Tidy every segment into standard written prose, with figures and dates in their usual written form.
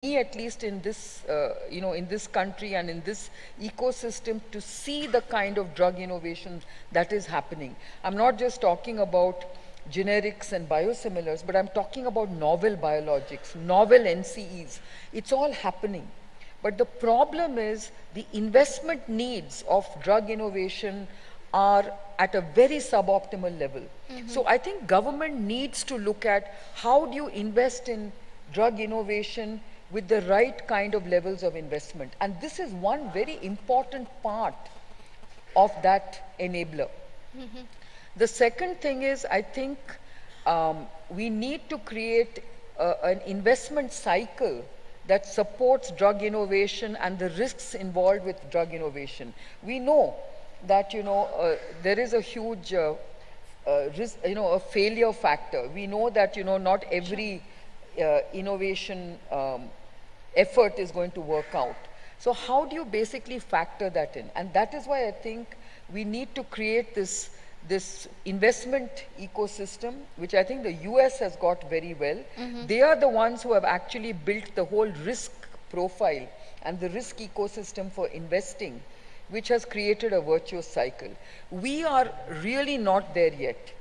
me at least in this, in this country and in this ecosystem to see the kind of drug innovation that is happening. I'm not just talking about generics and biosimilars, but I'm talking about novel biologics, novel NCEs. It's all happening. But the problem is the investment needs of drug innovation are at a very suboptimal level. So I think government needs to look at how do you invest in drug innovation with the right kind of levels of investment. And this is one very important part of that enabler. The second thing is, I think we need to create an investment cycle that supports drug innovation and the risks involved with drug innovation. We know that there is a huge risk, a failure factor. We know that not every innovation effort is going to work out. So how do you basically factor that in? And that is why I think we need to create this investment ecosystem, which I think the US has got very well. They are the ones who have actually built the whole risk profile and the risk ecosystem for investing, which has created a virtuous cycle. We are really not there yet.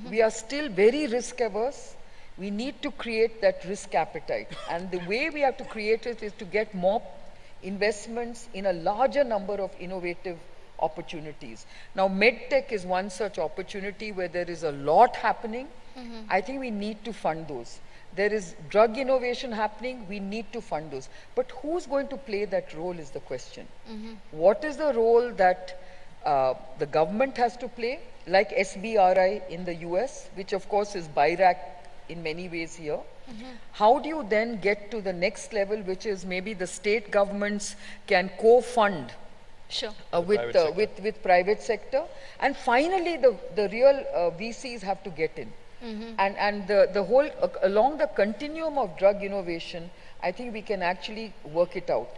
We are still very risk averse. We need to create that risk appetite. And the way we have to create it is to get more investments in a larger number of innovative opportunities. Now, medtech is one such opportunity where there is a lot happening. I think we need to fund those. There is drug innovation happening, we need to fund those. But who's going to play that role is the question. What is the role that the government has to play, like SBRI in the US, which of course is BIRAC in many ways here. How do you then get to the next level, which is maybe the state governments can co-fund with private sector, and finally the real VCs have to get in. And the whole, along the continuum of drug innovation, I think we can actually work it out.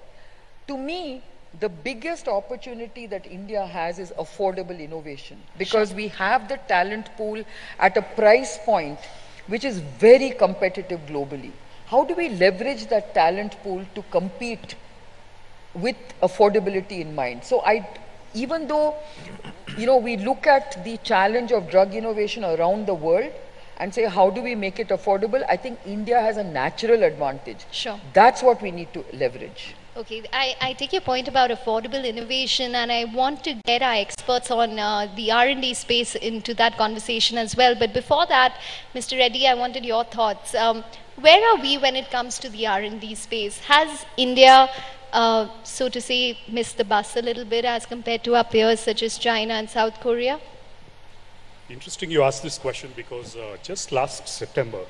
To me, the biggest opportunity that India has is affordable innovation, because we have the talent pool at a price point which is very competitive globally. How do we leverage that talent pool to compete with affordability in mind? So even though, we look at the challenge of drug innovation around the world and say, how do we make it affordable? I think India has a natural advantage. That's what we need to leverage. Okay, I take your point about affordable innovation, and I want to get our experts on the R&D space into that conversation as well. But before that, Mr. Reddy, I wanted your thoughts. Where are we when it comes to the R&D space? Has India, so to say, missed the bus a little bit as compared to our peers such as China and South Korea? Interesting you asked this question, because just last September,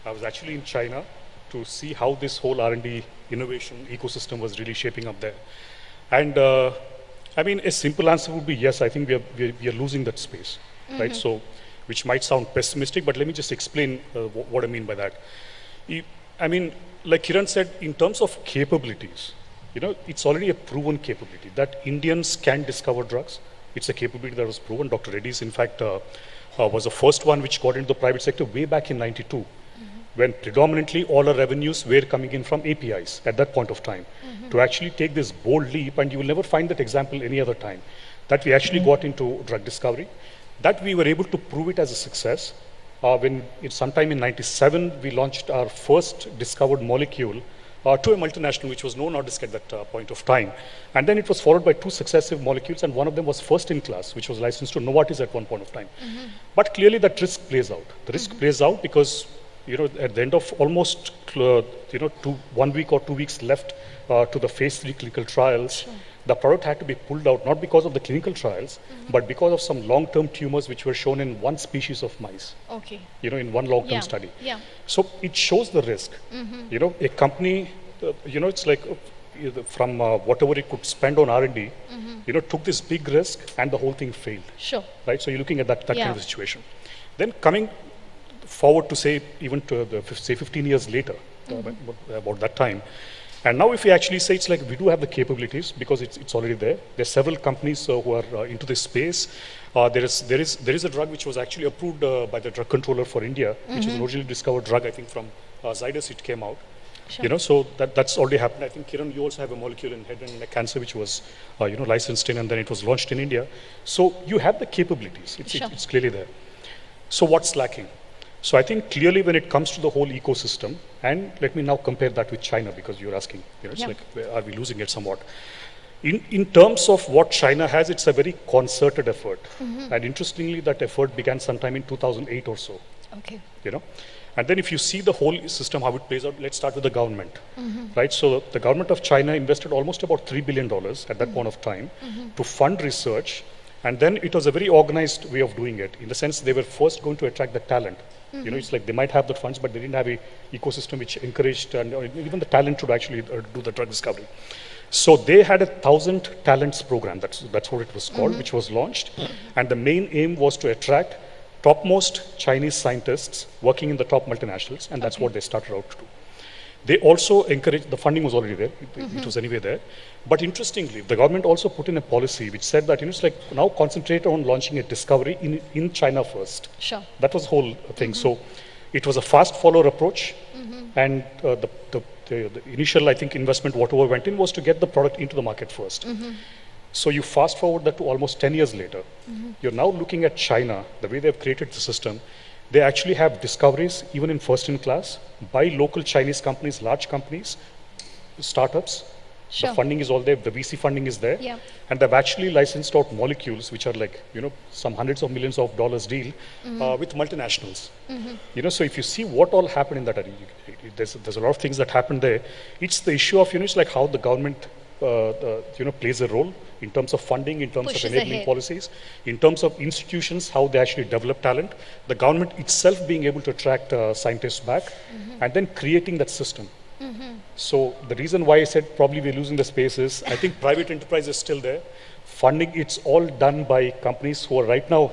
I was actually in China to see how this whole R&D innovation ecosystem was really shaping up there. And I mean, a simple answer would be yes, I think we are losing that space, right? So, which might sound pessimistic, but let me just explain what I mean by that. I mean, like Kiran said, in terms of capabilities, it's already a proven capability that Indians can discover drugs. It's a capability that was proven. Dr. Reddy's, in fact, was the first one which got into the private sector way back in '92. When predominantly all our revenues were coming in from APIs at that point of time, to actually take this bold leap, and you will never find that example any other time, that we actually got into drug discovery, that we were able to prove it as a success. When sometime in '97, we launched our first discovered molecule to a multinational, which was no Nordisk at that point of time. And then it was followed by 2 successive molecules, and one of them was first in class, which was licensed to Novartis at one point of time. But clearly that risk plays out. The risk plays out because at the end of almost 1 week or 2 weeks left to the phase 3 clinical trials, the product had to be pulled out, not because of the clinical trials, but because of some long-term tumors which were shown in one species of mice, in one long-term study. So it shows the risk. A company, it's like from whatever it could spend on R&D, took this big risk and the whole thing failed. Right? So you're looking at that kind of situation. Then coming forward to say, even to say 15 years later, about that time. And now if we actually say, it's like we do have the capabilities because it's already there. There are several companies who are into this space. There is a drug which was actually approved by the drug controller for India, which was an originally discovered drug, I think from Zydus it came out. Sure. You know, so that's already happened. I think, Kiran, you also have a molecule in head and neck cancer which was, licensed in and then it was launched in India. So you have the capabilities. Sure. It's clearly there. So what's lacking? So I think clearly when it comes to the whole ecosystem, and let me now compare that with China because you're asking, it's Yeah. like, are we losing it somewhat? In terms of what China has, it's a very concerted effort. And interestingly, that effort began sometime in 2008 or so. Okay. And then if you see the whole system, how it plays out, let's start with the government, right? So the government of China invested almost about $3 billion at that point of time to fund research. And then it was a very organized way of doing it. In the sense, they were first going to attract the talent. It's like they might have the funds, but they didn't have a ecosystem which encouraged, and even the talent to actually do the drug discovery. So they had a 1,000 talents program, that's what it was called, which was launched. And the main aim was to attract topmost Chinese scientists working in the top multinationals, and that's what they started out to do. They also encouraged, the funding was already there, it was anyway there. But interestingly, the government also put in a policy which said that, it's like now concentrate on launching a discovery in China first. Sure. That was the whole thing. So it was a fast follower approach, and the initial, I think, investment, whatever went in, was to get the product into the market first. So you fast forward that to almost 10 years later. You're now looking at China, the way they've created the system. They actually have discoveries, even in first in class, by local Chinese companies, large companies, startups. Sure. The funding is all there, the VC funding is there. Yeah. And they've actually licensed out molecules, which are like, some hundreds of millions of dollars deal with multinationals. So if you see what all happened in that area, there's a lot of things that happened there. It's the issue of, it's like how the government plays a role in terms of funding, in terms Pushes of enabling ahead. policies, in terms of institutions, how they actually develop talent, the government itself being able to attract scientists back, and then creating that system. So the reason why I said probably we're losing the space is, I think private enterprise is still there. Funding, it's all done by companies who are right now,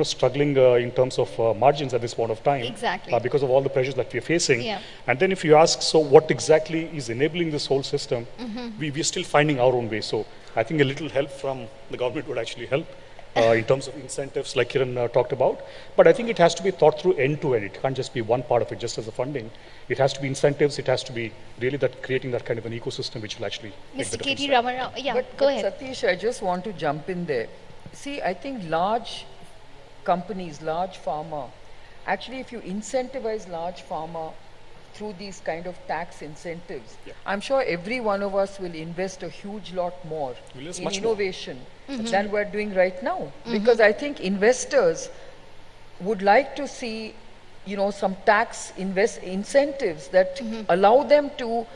struggling in terms of margins at this point of time. Exactly. Because of all the pressures that we're facing. Yeah. And then if you ask, so what exactly is enabling this whole system, we're still finding our own way. So I think a little help from the government would actually help in terms of incentives like Kiran talked about. But I think it has to be thought through end to end. It can't just be one part of it, just as the funding. It has to be incentives. It has to be really that creating that kind of an ecosystem which will actually make the Mr. difference KT there. Ramarao, yeah, But go ahead. Satish, I just want to jump in there. See, I think large companies, large pharma, actually if you incentivize large pharma through these kind of tax incentives, I'm sure every one of us will invest a huge lot more We'll invest in much more. innovation than we're doing right now. Because I think investors would like to see, some tax incentives that allow them to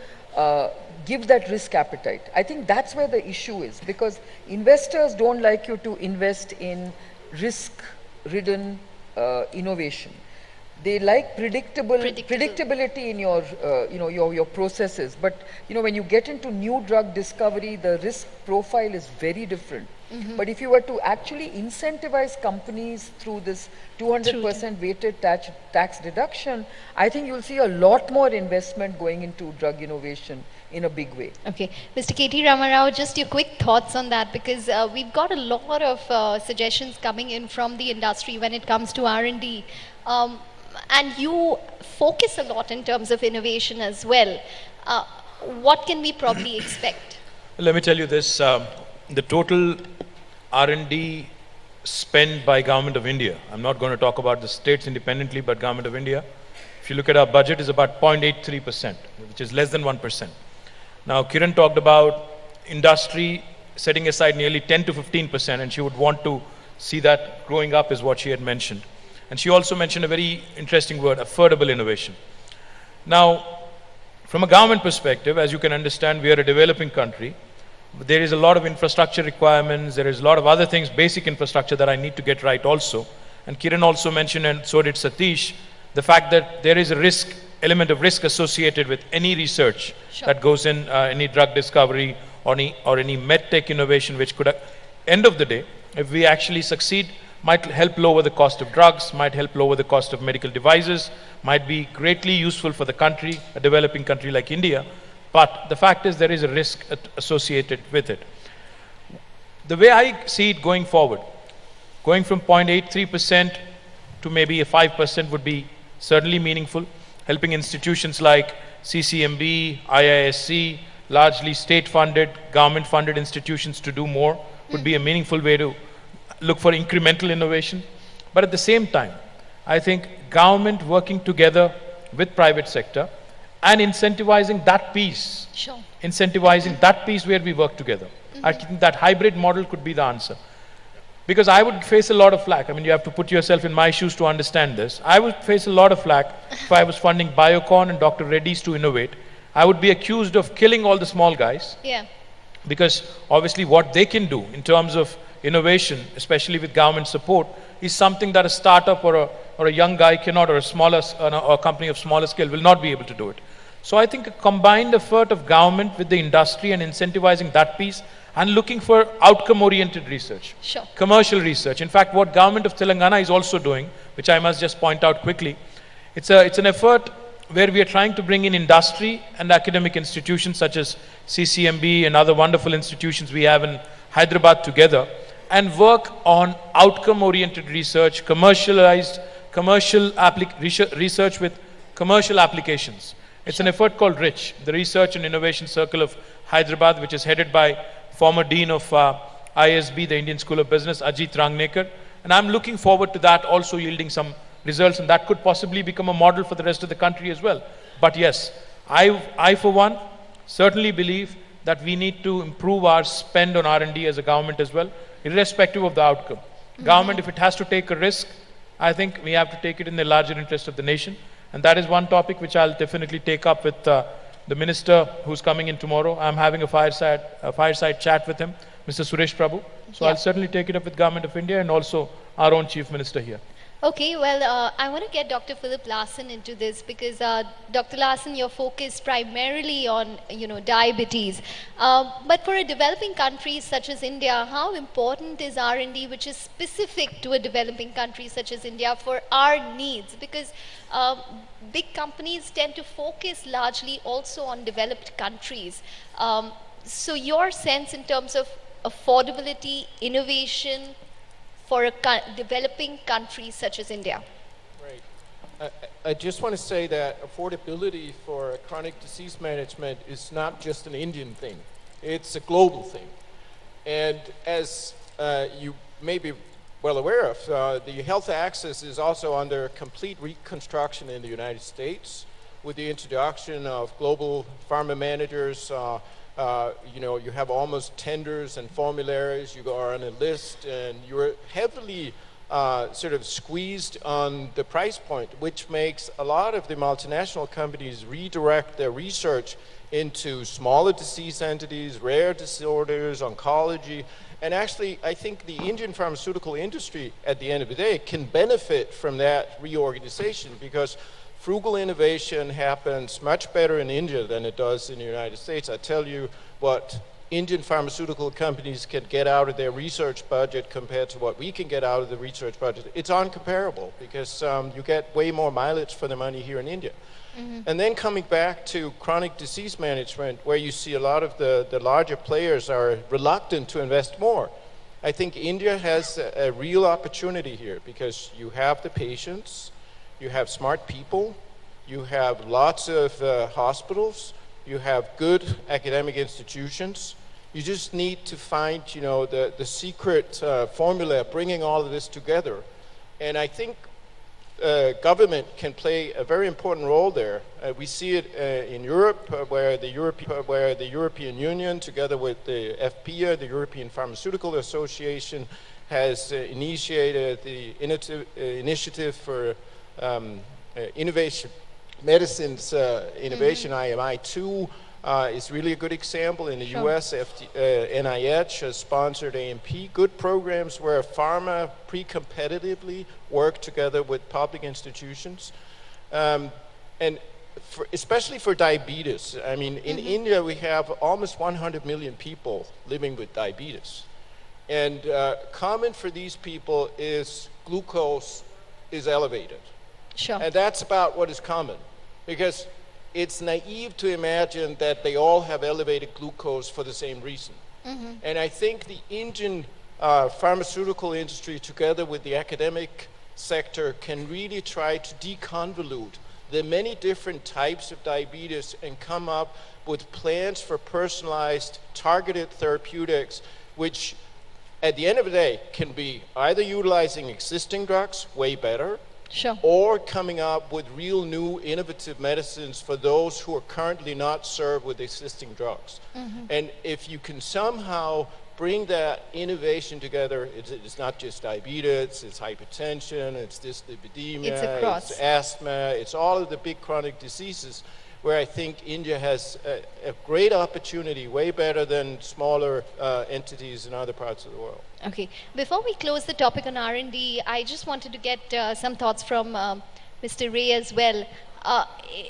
give that risk appetite. I think that's where the issue is, because investors don't like you to invest in risk-ridden innovation. They like predictability in your, your processes. But when you get into new drug discovery, the risk profile is very different. But if you were to actually incentivize companies through this 200% weighted tax deduction, I think you'll see a lot more investment going into drug innovation in a big way. Okay, Mr. KT Ramarao, just your quick thoughts on that, because we've got a lot of suggestions coming in from the industry when it comes to R&D. And you focus a lot in terms of innovation as well. What can we probably expect? Let me tell you this, the total R&D spent by Government of India, I'm not going to talk about the states independently, but Government of India, if you look at our budget, is about 0.83%, which is less than 1%. Now, Kiran talked about industry setting aside nearly 10 to 15%, and she would want to see that growing up, is what she had mentioned. And she also mentioned a very interesting word, affordable innovation. Now, from a government perspective, as you can understand, we are a developing country. There is a lot of infrastructure requirements. There is a lot of other things, basic infrastructure that I need to get right also. And Kiran also mentioned, and so did Satish, the fact that there is a element of risk associated with any research that goes in, any drug discovery or any medtech innovation, which could, end of the day, if we actually succeed, might help lower the cost of drugs, might help lower the cost of medical devices, might be greatly useful for the country, a developing country like India. But the fact is there is a risk associated with it. The way I see it going forward, going from 0.83% to maybe a 5% would be certainly meaningful, helping institutions like CCMB, IISC, largely state-funded, government-funded institutions to do more would be a meaningful way to look for incremental innovation. But at the same time, I think government working together with private sector and incentivizing that piece, incentivizing that piece where we work together. I think that hybrid model could be the answer. Because I would face a lot of flack. I mean, you have to put yourself in my shoes to understand this. I would face a lot of flack if I was funding Biocon and Dr. Reddy's to innovate. I would be accused of killing all the small guys. Yeah. Because obviously what they can do in terms of innovation, especially with government support, is something that a startup or a young guy cannot, or a company of smaller scale will not be able to do it. So I think a combined effort of government with the industry and incentivizing that piece and looking for outcome-oriented research, commercial research. In fact, what government of Telangana is also doing, which I must just point out quickly, it's an effort where we are trying to bring in industry and academic institutions such as CCMB and other wonderful institutions we have in Hyderabad together and work on outcome-oriented research, commercial research with commercial applications. It's an effort called RICH, the Research and Innovation Circle of Hyderabad, which is headed by former Dean of ISB, the Indian School of Business, Ajit Rangnekar. And I'm looking forward to that also yielding some results, and that could possibly become a model for the rest of the country as well. But yes, I for one, certainly believe that we need to improve our spend on R&D as a government as well, irrespective of the outcome. Government, if it has to take a risk, I think we have to take it in the larger interest of the nation. And that is one topic which I'll definitely take up with the minister who's coming in tomorrow. I'm having a fireside chat with him, Mr. Suresh Prabhu. So I'll certainly take it up with Government of India and also our own Chief Minister here. Okay, well, I want to get Dr. Philip Larsen into this because Dr. Larsen, you're focused primarily on, diabetes. But for a developing country such as India, how important is R&D, which is specific to a developing country such as India, for our needs? Because big companies tend to focus largely also on developed countries. So your sense in terms of affordability, innovation, for a developing country such as India? Right. I just want to say that affordability for chronic disease management is not just an Indian thing. It's a global thing. And as you may be well aware of, the health access is also under complete reconstruction in the United States with the introduction of global pharma managers. You have almost tenders and formularies, you are on a list, and you're heavily sort of squeezed on the price point, which makes a lot of the multinational companies redirect their research into smaller disease entities, rare disorders, oncology. And actually, I think the Indian pharmaceutical industry, at the end of the day, can benefit from that reorganization because frugal innovation happens much better in India than it does in the United States. I tell you what Indian pharmaceutical companies can get out of their research budget compared to what we can get out of the research budget. It's uncomparable because you get way more mileage for the money here in India. And then coming back to chronic disease management, where you see a lot of the larger players are reluctant to invest more. I think India has a real opportunity here because you have the patients, you have smart people, you have lots of hospitals, you have good academic institutions. You just need to find, the secret formula bringing all of this together. And I think government can play a very important role there. We see it in Europe, where the European Union, together with the FPA, the European Pharmaceutical Association, has initiated the initiative for innovation, medicines innovation, IMI2 is really a good example. In the US, NIH has sponsored AMP, good programs where pharma pre-competitively work together with public institutions. And especially for diabetes, I mean, in India we have almost 100 million people living with diabetes. And common for these people is glucose is elevated. And that's about what is common, because it's naive to imagine that they all have elevated glucose for the same reason. And I think the Indian pharmaceutical industry, together with the academic sector, can really try to deconvolute the many different types of diabetes and come up with plans for personalized, targeted therapeutics, which at the end of the day can be either utilizing existing drugs, way better, Sure. or coming up with real new innovative medicines for those who are currently not served with existing drugs. And if you can somehow bring that innovation together, it's not just diabetes, it's hypertension, it's dyslipidemia, It's across. it's asthma, it's all of the big chronic diseases where I think India has a great opportunity, way better than smaller entities in other parts of the world. Okay. Before we close the topic on R&D, I just wanted to get some thoughts from Mr. Ray as well.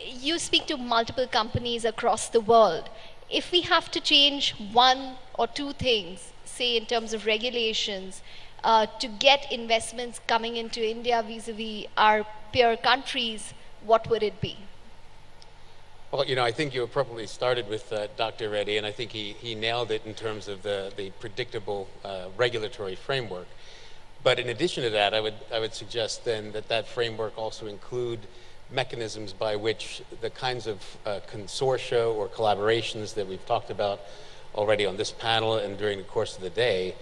You speak to multiple companies across the world. If we have to change one or two things, say in terms of regulations, to get investments coming into India vis-a-vis our peer countries, what would it be? Well, you know, I think you appropriately started with Dr. Reddy, and I think he nailed it in terms of the predictable regulatory framework. But in addition to that, I would suggest then that framework also include mechanisms by which the kinds of consortia or collaborations that we've talked about already on this panel and during the course of the day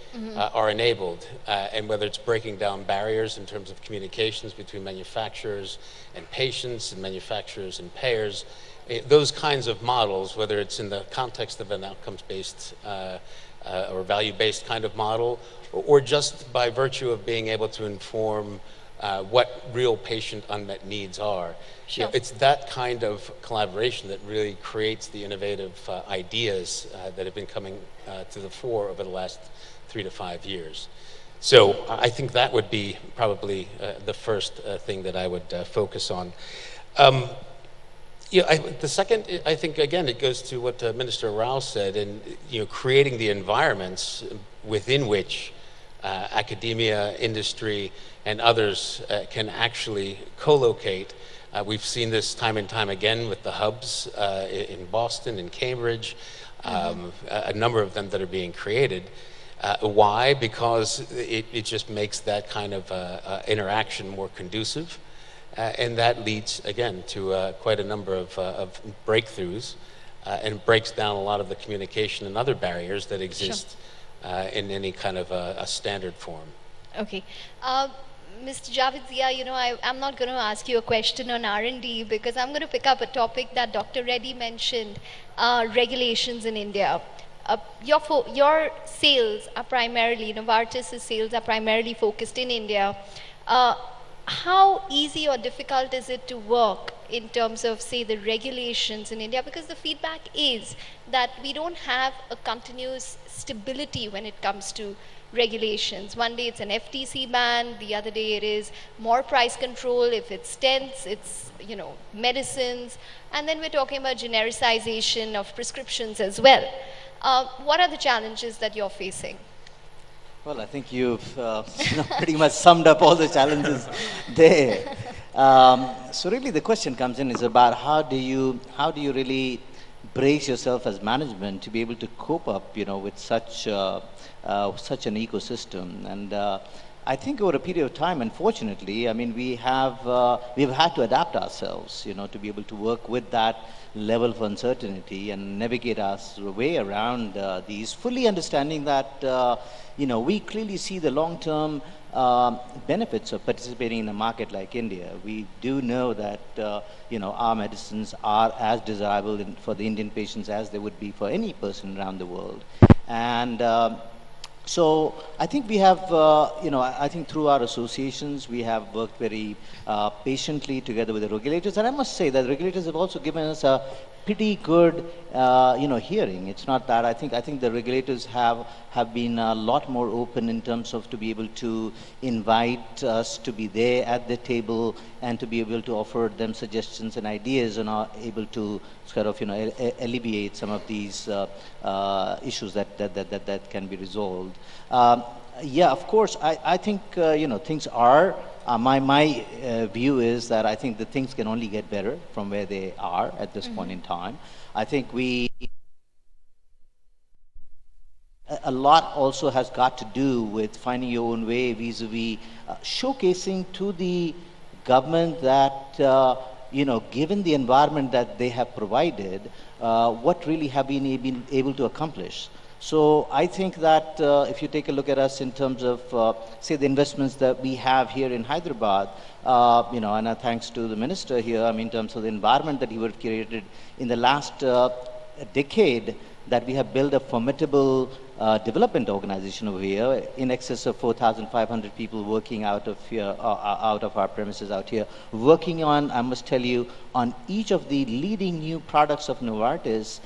are enabled. And whether it's breaking down barriers in terms of communications between manufacturers and patients and manufacturers and payers, those kinds of models, whether it's in the context of an outcomes-based or value-based kind of model, or just by virtue of being able to inform what real patient unmet needs are. Sure. You know, it's that kind of collaboration that really creates the innovative ideas that have been coming to the fore over the last 3 to 5 years. So I think that would be probably the first thing that I would focus on. Yeah, the second, I think, again, it goes to what Minister Rao said, and creating the environments within which academia, industry, and others can actually co-locate. We've seen this time and time again with the hubs in Boston and Cambridge, a number of them that are being created. Why? Because it just makes that kind of interaction more conducive. And that leads, again, to quite a number of breakthroughs and breaks down a lot of the communication and other barriers that exist in any kind of a standard form. Okay. Mr. Javed Zia, I'm not going to ask you a question on R&D because I'm going to pick up a topic that Dr. Reddy mentioned, regulations in India. Your sales are primarily, Novartis' sales are primarily focused in India. How easy or difficult is it to work in terms of, say, the regulations in India? Because the feedback is that we don't have a continuous stability when it comes to regulations. One day it's an FTC ban, the other day it is more price control. If it's stents, it's medicines, and then we're talking about genericization of prescriptions as well. What are the challenges that you're facing? Well, I think you've pretty much summed up all the challenges there. So really the question comes in is about how do you really brace yourself as management to be able to cope up, with such an ecosystem. And I think over a period of time, unfortunately, I mean, we've had to adapt ourselves, to be able to work with that level of uncertainty and navigate our way around these, fully understanding that, we clearly see the long-term benefits of participating in a market like India. We do know that, our medicines are as desirable for the Indian patients as they would be for any person around the world. And so I think we have, I think through our associations, we have worked very patiently together with the regulators. And I must say that the regulators have also given us a pretty good, hearing. It's not that. I think the regulators have been a lot more open in terms of to be able to invite us to be there at the table and to be able to offer them suggestions and ideas and are able to sort of, alleviate some of these issues that can be resolved. Yeah, of course, I think, things are, my view is that I think that things can only get better from where they are at this point in time. I think a lot also has got to do with finding your own way vis-a-vis showcasing to the government that given the environment that they have provided, what really have been able to accomplish. So I think that if you take a look at us in terms of, say, the investments that we have here in Hyderabad, and thanks to the minister here, in terms of the environment that he would have created in the last decade, that we have built a formidable development organization over here, in excess of 4,500 people working out of here, out of our premises out here, working on, I must tell you, on each of the leading new products of Novartis.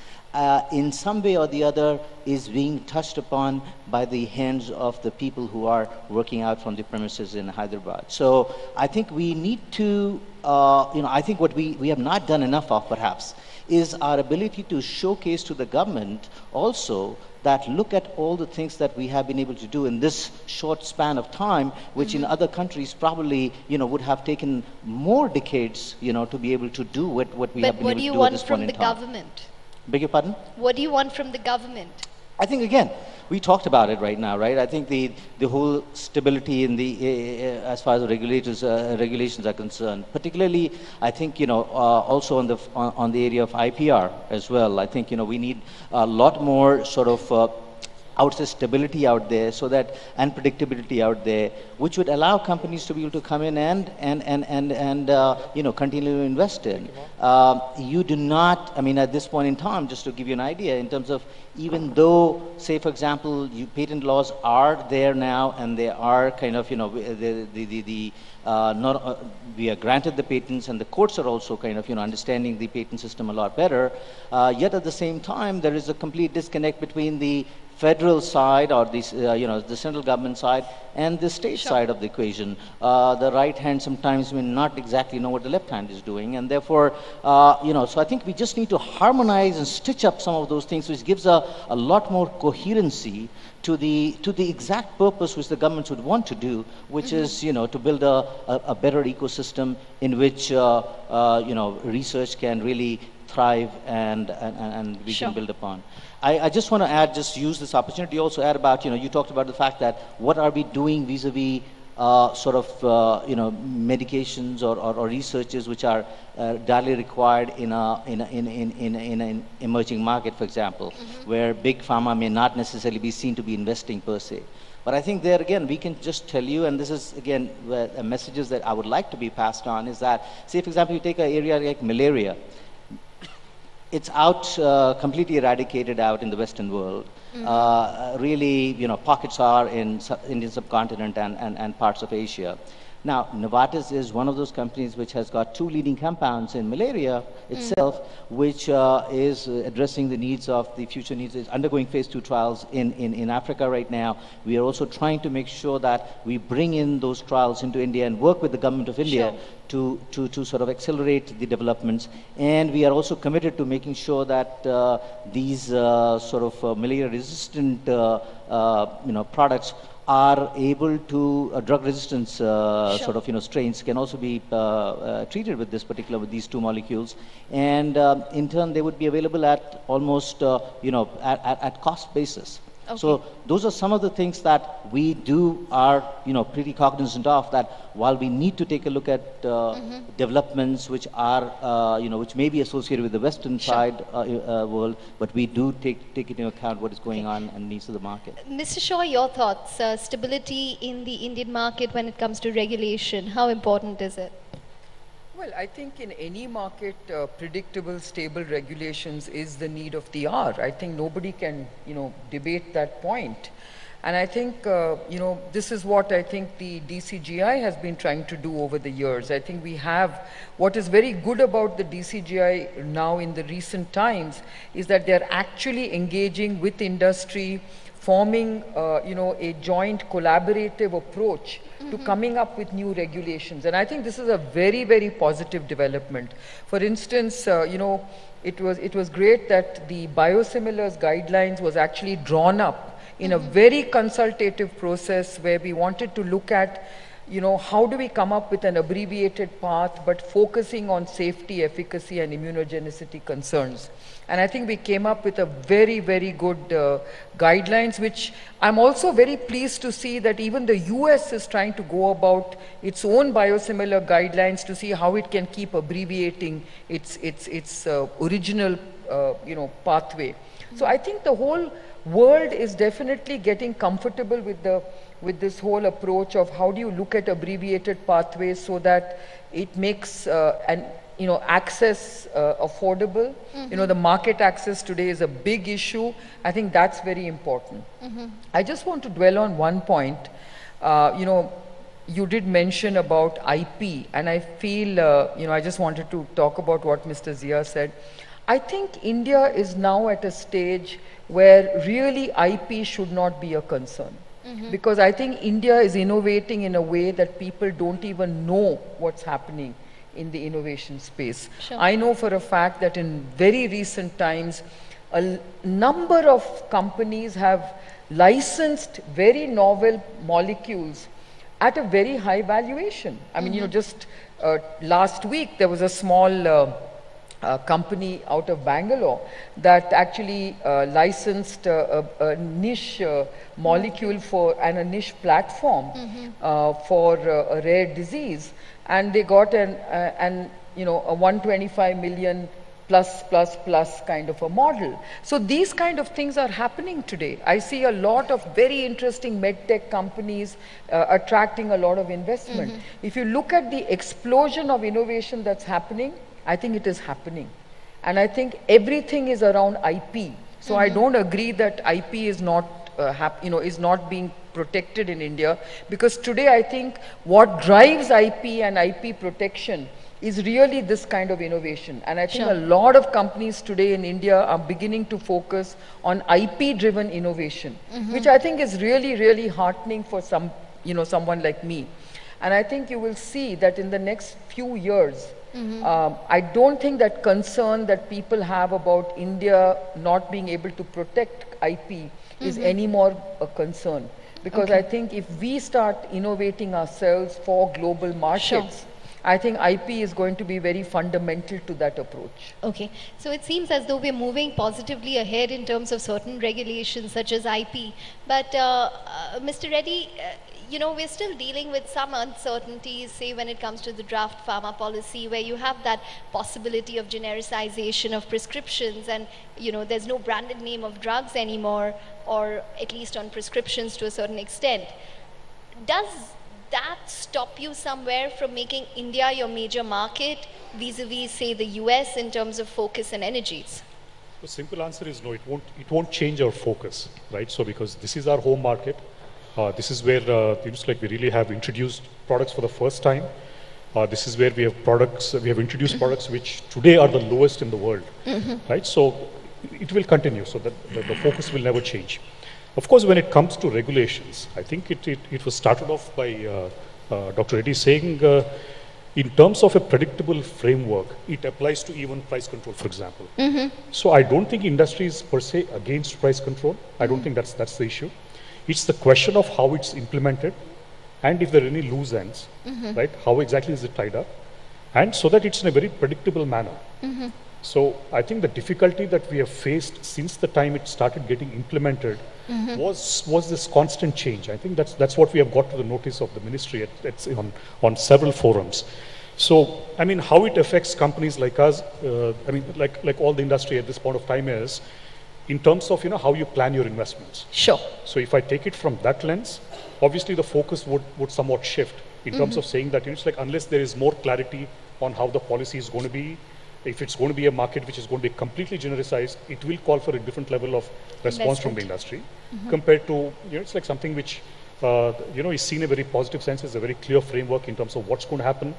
In some way or the other is being touched upon by the hands of the people who are working out from the premises in Hyderabad. So I think we need to, I think what we have not done enough of perhaps is our ability to showcase to the government also that look at all the things that we have been able to do in this short span of time, which in other countries probably, would have taken more decades, to be able to do what we have been able to do at this point in time. But what do you want from the government? Beg your pardon? What do you want from the government? I think, again, we talked about it right now, right? I think the whole stability in the, as far as the regulations are concerned, particularly, I think, also on the area of IPR as well. I think, we need a lot more sort of I would say stability out there, so that, and predictability out there, which would allow companies to be able to come in and continue to invest in. You do not, at this point in time, just to give you an idea, in terms of, even though, say for example, patent laws are there now, and they are kind of, we are granted the patents, and the courts are also kind of, understanding the patent system a lot better. Yet at the same time, there is a complete disconnect between the federal side, or the the central government side, and the state side of the equation. The right hand sometimes may not exactly know what the left hand is doing, and therefore, so I think we just need to harmonize and stitch up some of those things, which gives a lot more coherency to the exact purpose which the governments would want to do, which is to build a better ecosystem in which research can really thrive and we can build upon. I just want to add, just use this opportunity also add about, you talked about the fact that what are we doing vis-a-vis sort of, medications or researches which are direly required in an emerging market, for example, where big pharma may not necessarily be seen to be investing per se. But I think there again, we can just tell you, and this is again messages that I would like to be passed on, is that, say for example, you take an area like malaria. It's out, completely eradicated out in the Western world. Really, pockets are in Indian subcontinent and parts of Asia. Now, Novartis is one of those companies which has got 2 leading compounds in malaria itself, which is addressing the needs of the future needs. Is undergoing phase 2 trials in Africa right now. We are also trying to make sure that we bring in those trials into India and work with the government of India to sort of accelerate the developments. And we are also committed to making sure that these sort of malaria-resistant products are able to, drug resistance sort of, strains can also be treated with these 2 molecules. And in turn, they would be available at almost, at cost basis. Okay. So those are some of the things that we are, pretty cognizant of, that while we need to take a look at developments which are, which may be associated with the Western side world, but we do take into account what is going on and needs of the market. Mr. Shaw, your thoughts, stability in the Indian market when it comes to regulation, how important is it? Well, I think in any market, predictable, stable regulations is the need of the hour. I think nobody can, debate that point. And I think, this is what I think the DCGI has been trying to do over the years. I think we have, what is very good about the DCGI now in the recent times is that they're actually engaging with industry, forming, a joint collaborative approach to coming up with new regulations. And I think this is a very, very positive development. For instance, it was great that the biosimilars guidelines was actually drawn up in a very consultative process where we wanted to look at you know, how do we come up with an abbreviated path but focusing on safety, efficacy and immunogenicity concerns. And I think we came up with a very, very good guidelines, which I'm also very pleased to see that even the US is trying to go about its own biosimilar guidelines to see how it can keep abbreviating its original, you know, pathway. So I think the whole world is definitely getting comfortable with this whole approach of how do you look at abbreviated pathways so that it makes access affordable. You know, the market access today is a big issue. I think that's very important. I just want to dwell on one point. You know, you did mention about IP, and I feel, you know, I just wanted to talk about what Mr. Zia said. I think India is now at a stage where really IP should not be a concern. Because I think India is innovating in a way that people don't even know what's happening in the innovation space. Sure. I know for a fact that in very recent times, a number of companies have licensed very novel molecules at a very high valuation. I mean, you know, just last week there was a small company out of Bangalore that actually licensed a niche molecule for and a niche platform for a rare disease, and they got a 125 million plus kind of a model. So these kind of things are happening today. I see a lot of very interesting medtech companies attracting a lot of investment. If you look at the explosion of innovation that's happening, I think it is happening. And I think everything is around IP. So I don't agree that IP is not, is not being protected in India, because today I think what drives IP and IP protection is really this kind of innovation. And I think a lot of companies today in India are beginning to focus on IP-driven innovation, which I think is really, really heartening for someone like me. And I think you will see that in the next few years, I don't think that concern that people have about India not being able to protect IP is any more a concern. Because I think if we start innovating ourselves for global markets, I think IP is going to be very fundamental to that approach. Okay, so it seems as though we're moving positively ahead in terms of certain regulations such as IP. But Mr. Reddy, you know, we're still dealing with some uncertainties, say when it comes to the draft pharma policy, where you have that possibility of genericization of prescriptions, and you know, there's no branded name of drugs anymore, or at least on prescriptions to a certain extent. Does that stop you somewhere from making India your major market vis-a-vis, say, the US in terms of focus and energies? The simple answer is no, it won't change our focus, right? So because this is our home market, this is where we really have introduced products for the first time. This is where we have introduced products which today are the lowest in the world, right? So it will continue, so that the focus will never change. Of course, when it comes to regulations, I think it was started off by Dr. Reddy saying, in terms of a predictable framework, it applies to even price control, for example. So I don't think industry is per se against price control. I don't think that's the issue. It's the question of how it's implemented, and if there are any loose ends, right? How exactly is it tied up? And so that it's in a very predictable manner. So I think the difficulty that we have faced since the time it started getting implemented was this constant change. I think that's what we have got to the notice of the ministry on several forums. So, I mean, how it affects companies like us, I mean, like all the industry at this point of time is, in terms of, how you plan your investments. Sure. So if I take it from that lens, obviously the focus would somewhat shift in terms of saying that, it's like unless there is more clarity on how the policy is going to be, if it's going to be a market which is going to be completely genericized, it will call for a different level of response from the industry compared to, it's like something which, is seen in a very positive sense as a very clear framework in terms of what's going to happen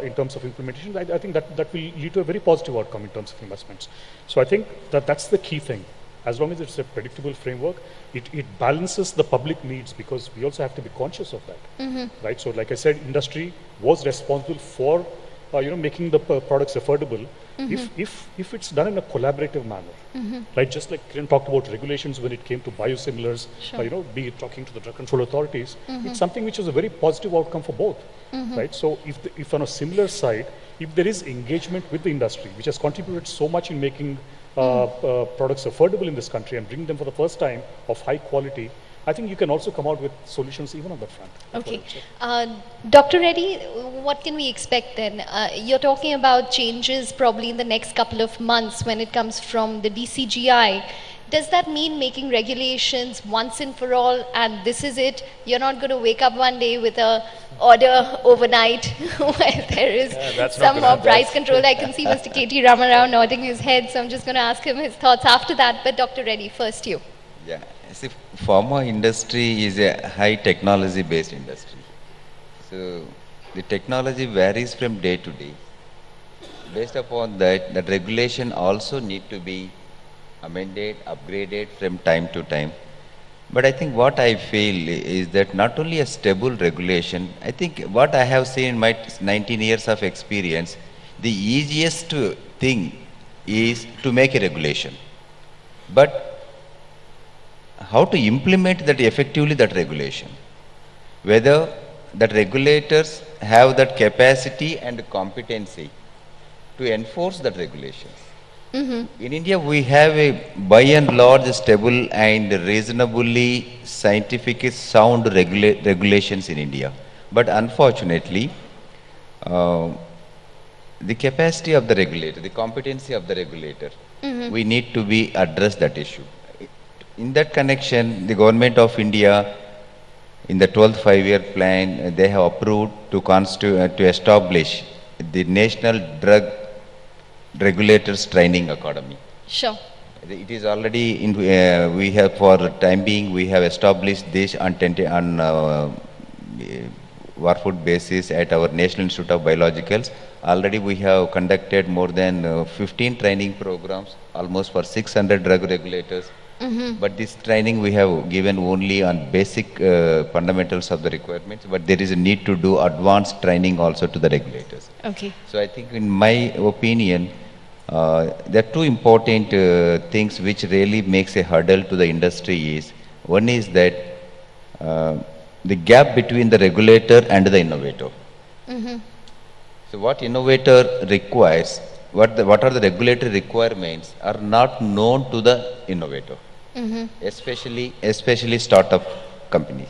in terms of implementation. I think that will lead to a very positive outcome in terms of investments. So I think that's the key thing. As long as it's a predictable framework, it balances the public needs, because we also have to be conscious of that, right? So like I said, industry was responsible for making the products affordable, If it's done in a collaborative manner, right? Just like Kiran talked about regulations when it came to biosimilars, be it talking to the drug control authorities, it's something which is a very positive outcome for both, right? So if on a similar side, if there is engagement with the industry, which has contributed so much in making products affordable in this country and bring them for the first time of high quality, I think you can also come out with solutions even on that front. Okay. Dr. Reddy, what can we expect then? You're talking about changes probably in the next couple of months when it comes from the DCGI. Does that mean making regulations once and for all, and this is it? You're not going to wake up one day with a order overnight where there is some more price control. I can see Mr. KT Ramarao nodding his head, so I'm just going to ask him his thoughts after that. But Dr. Reddy, first you. Yeah, see, pharma industry is a high technology based industry. So the technology varies from day to day. Based upon that, the regulation also need to be amended, upgraded from time to time. But I think what I feel is that not only a stable regulation, I think what I have seen in my 19 years of experience, the easiest thing is to make a regulation. But how to implement that effectively, that regulation? Whether that regulators have that capacity and competency to enforce that regulations. In India, we have a by and large stable and reasonably scientific sound regulations in India. But unfortunately, the capacity of the regulator, the competency of the regulator, we need to be address that issue. In that connection, the government of India, in the 12th five-year plan, they have approved to establish the National Drug Regulators Training Academy. Sure. It is already in. We have, for the time being, we have established this on Warfoot basis at our National Institute of Biologicals. Already we have conducted more than 15 training programs, almost for 600 drug regulators. But this training we have given only on basic fundamentals of the requirements, but there is a need to do advanced training also to the regulators. Okay. So I think in my opinion, there are two important things which really makes a hurdle to the industry is, one is that the gap between the regulator and the innovator. So what innovator requires, what are the regulatory requirements are not known to the innovator, especially startup companies.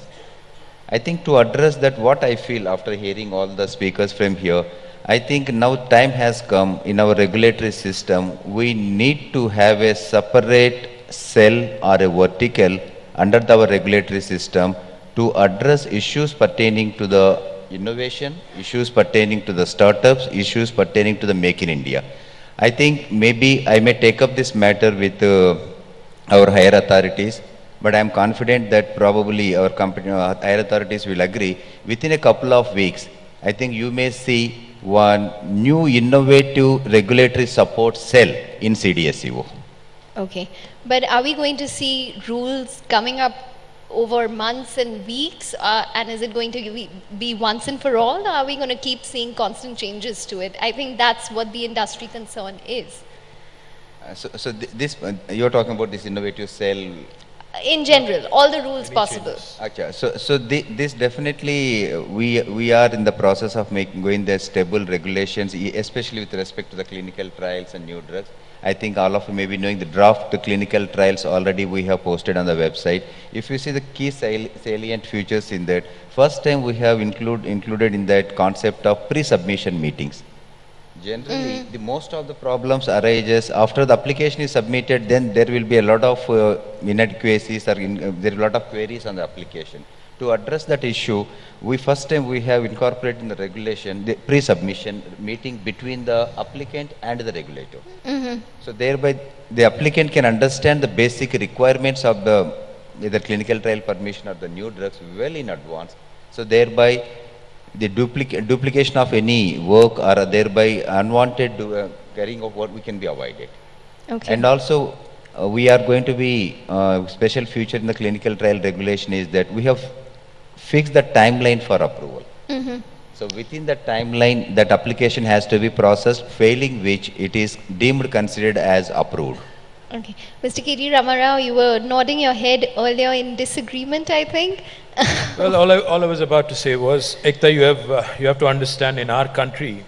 I think to address that, what I feel after hearing all the speakers from here, I think now time has come in our regulatory system, we need to have a separate cell or a vertical under our regulatory system to address issues pertaining to the innovation, issues pertaining to the startups, issues pertaining to the Make in India. I think maybe I may take up this matter with our higher authorities, but I am confident that probably our higher authorities will agree. Within a couple of weeks, I think you may see one new innovative regulatory support cell in CDSCO. Okay. But are we going to see rules coming up over months and weeks, and is it going to be once and for all, or are we going to keep seeing constant changes to it? I think that's what the industry concern is. This you're talking about this innovative cell. In general, all the rules possible. This definitely we are in the process of going the stable regulations, especially with respect to the clinical trials and new drugs. I think all of you may be knowing the draft clinical trials already we have posted on the website. If you see the key salient features in that, first time we have included in that concept of pre-submission meetings. Generally, the most of the problems arises after the application is submitted, then there will be a lot of inadequacies or there are a lot of queries on the application. To address that issue, first time we have incorporated in the regulation the pre-submission meeting between the applicant and the regulator. So thereby the applicant can understand the basic requirements of the either clinical trial permission or the new drugs well in advance. So thereby the duplication of any work or thereby unwanted carrying of work can be avoided. Okay. And also we are going to be special feature in the clinical trial regulation is that we have fixed the timeline for approval. So within the timeline, that application has to be processed, failing which it is deemed considered as approved. Okay. Mr. K.T. Ramarao, you were nodding your head earlier in disagreement, I think. Well, all I was about to say was, Ekta, you have to understand, in our country,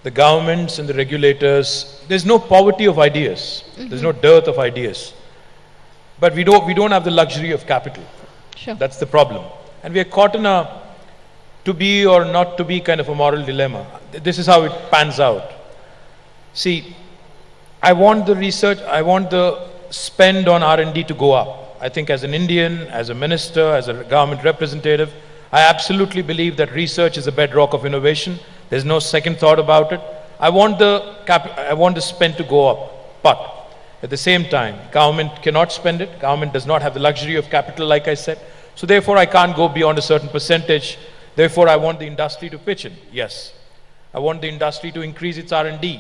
the governments and the regulators, there's no poverty of ideas. There's no dearth of ideas. But we don't have the luxury of capital. Sure. That's the problem. And we are caught in a to be or not to be kind of a moral dilemma. This is how it pans out. See, I want the research, I want the spend on R&D to go up. I think as an Indian, as a minister, as a government representative, I absolutely believe that research is a bedrock of innovation. There's no second thought about it. I want the spend to go up. But at the same time, government cannot spend it. Government does not have the luxury of capital, like I said. So therefore, I can't go beyond a certain percentage. Therefore, I want the industry to pitch in. Yes. I want the industry to increase its R&D.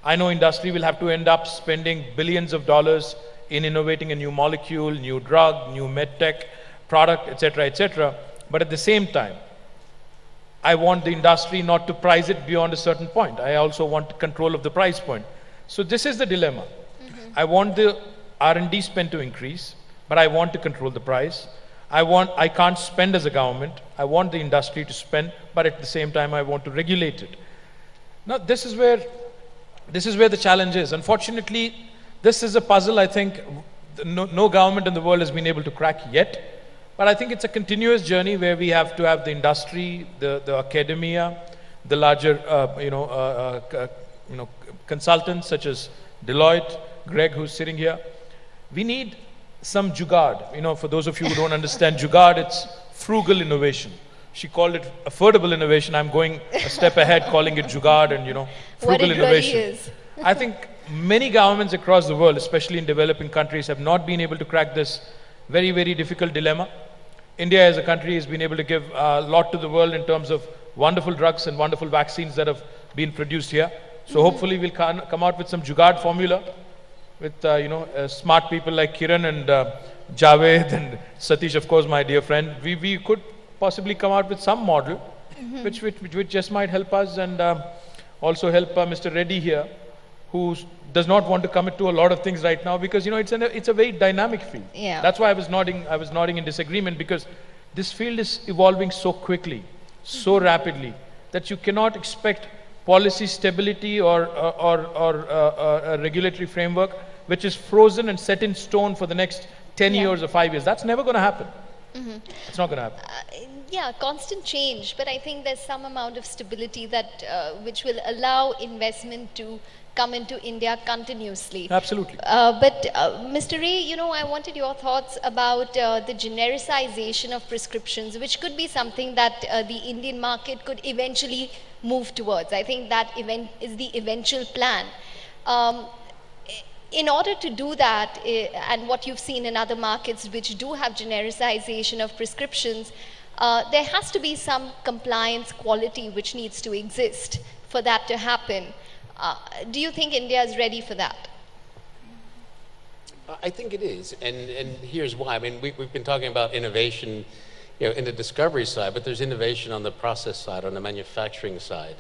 I know industry will have to end up spending billions of dollars in innovating a new molecule, new drug, new medtech product, etc., etc. But at the same time, I want the industry not to price it beyond a certain point. I also want control of the price point. So this is the dilemma. I want the R&D spend to increase, but I want to control the price. I can't spend as a government. I want the industry to spend, but at the same time, I want to regulate it. Now, this is where the challenge is. Unfortunately, this is a puzzle I think no government in the world has been able to crack yet. But I think it's a continuous journey where we have to have the industry, the academia, the larger, consultants such as Deloitte, Greg, who's sitting here. We need some jugaad. For those of you who don't understand jugaad, it's frugal innovation. She called it affordable innovation. I'm going a step ahead, calling it jugaad and, frugal innovation. Really is. I think many governments across the world, especially in developing countries, have not been able to crack this very, very difficult dilemma. India as a country has been able to give a lot to the world in terms of wonderful drugs and wonderful vaccines that have been produced here. So hopefully we'll come out with some jugaad formula with, smart people like Kiran and Javed and Satish, of course, my dear friend. We could possibly come out with some model which just might help us and also help Mr. Reddy here, who does not want to commit to a lot of things right now because, it's a very dynamic field. Yeah. That's why I was nodding in disagreement because this field is evolving so quickly, so rapidly, that you cannot expect policy stability or a regulatory framework which is frozen and set in stone for the next 10 years or 5 years. That's never going to happen. It's not going to happen. Yeah, constant change, but I think there's some amount of stability that which will allow investment to come into India continuously. Absolutely. But Mr. Ray, I wanted your thoughts about the genericization of prescriptions, which could be something that the Indian market could eventually move towards. I think that is the eventual plan. In order to do that, and what you've seen in other markets which do have genericization of prescriptions, there has to be some compliance quality which needs to exist for that to happen. Do you think India is ready for that? I think it is, and here's why. I mean, we've been talking about innovation, in the discovery side, but there's innovation on the process side, on the manufacturing side,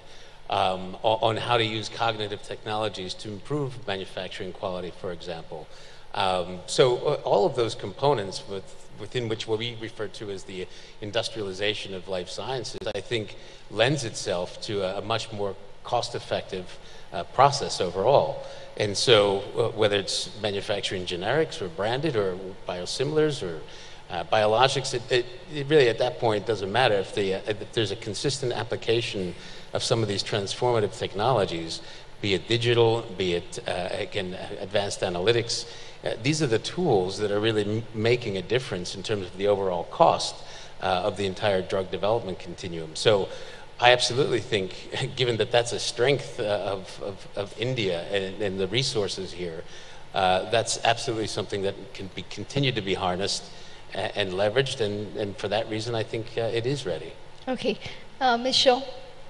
on how to use cognitive technologies to improve manufacturing quality, for example. So all of those components within which what we refer to as the industrialization of life sciences, I think lends itself to a much more cost-effective process overall. And so whether it's manufacturing generics or branded or biosimilars or biologics, it really at that point doesn't matter if there's a consistent application of some of these transformative technologies, be it digital, be it again advanced analytics. These are the tools that are really making a difference in terms of the overall cost of the entire drug development continuum. So I absolutely think, given that that's a strength of India and the resources here, that's absolutely something that can be continued to be harnessed and leveraged, and for that reason, I think it is ready. Okay, Ms. Shaw,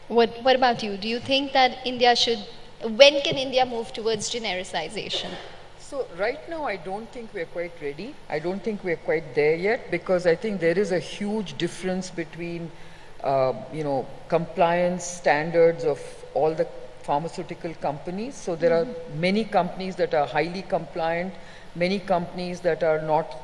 what about you? Do you think that India should? When can India move towards genericization? So right now, I don't think we're quite ready. I don't think we're quite there yet because I think there is a huge difference between compliance standards of all the pharmaceutical companies. So there are many companies that are highly compliant, many companies that are not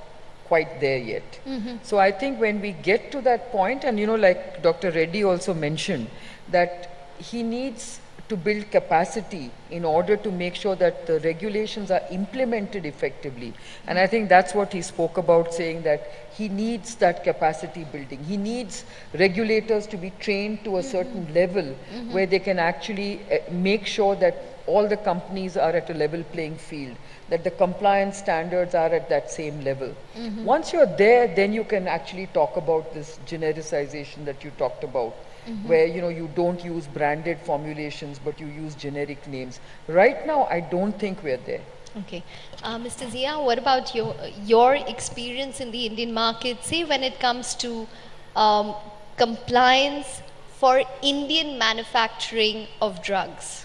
quite there yet. So I think when we get to that point, and like Dr. Reddy also mentioned, that he needs to build capacity in order to make sure that the regulations are implemented effectively. And I think that's what he spoke about, saying that he needs that capacity building. He needs regulators to be trained to a certain level where they can actually make sure that all the companies are at a level playing field, that the compliance standards are at that same level. Once you're there, then you can actually talk about this genericization that you talked about, where you don't use branded formulations but you use generic names. Right now, I don't think we're there. Okay. Mr. Zia, what about your experience in the Indian market, say when it comes to compliance for Indian manufacturing of drugs?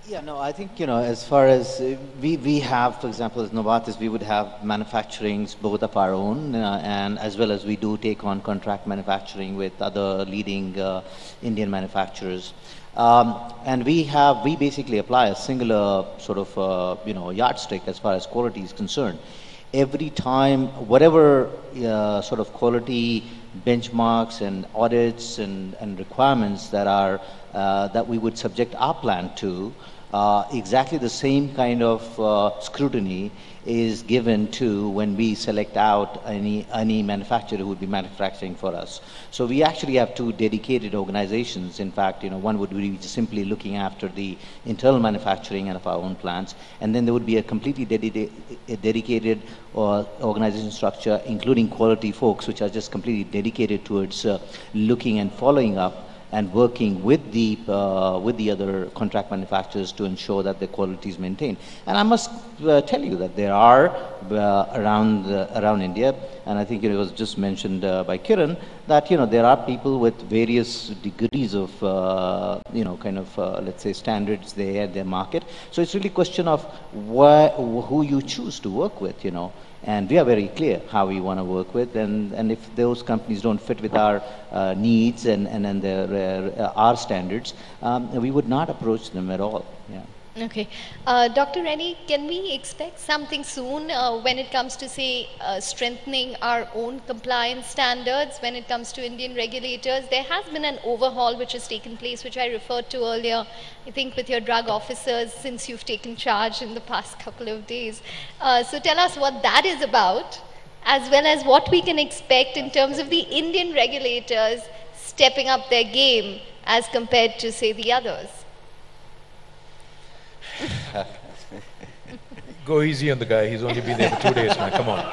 Yeah, no, I think, as far as we have, for example, as Novartis, we would have manufacturings both of our own, and as well as we do take on contract manufacturing with other leading Indian manufacturers. And we basically apply a singular sort of, yardstick as far as quality is concerned. Every time, whatever sort of quality benchmarks and audits and requirements that are that we would subject our plant to, exactly the same kind of scrutiny is given to when we select out any manufacturer who would be manufacturing for us. So we actually have two dedicated organizations. In fact, one would be simply looking after the internal manufacturing of our own plants, and then there would be a completely dedicated organization structure, including quality folks, which are just completely dedicated towards looking and following up and working with the other contract manufacturers to ensure that the quality is maintained. And I must tell you that there are around India, and I think it was just mentioned by Kiran, that there are people with various degrees of let's say standards there at their market. So it's really a question of who you choose to work with, And we are very clear how we want to work with, and if those companies don't fit with our needs and our standards, we would not approach them at all. Yeah. Okay. Dr. Reddy, can we expect something soon when it comes to, say, strengthening our own compliance standards when it comes to Indian regulators? There has been an overhaul which has taken place, which I referred to earlier, I think with your drug officers, since you've taken charge in the past couple of days. So tell us what that is about, as well as what we can expect in terms of the Indian regulators stepping up their game as compared to, say, the others. Go easy on the guy. He's only been there for 2 days, man. Come on.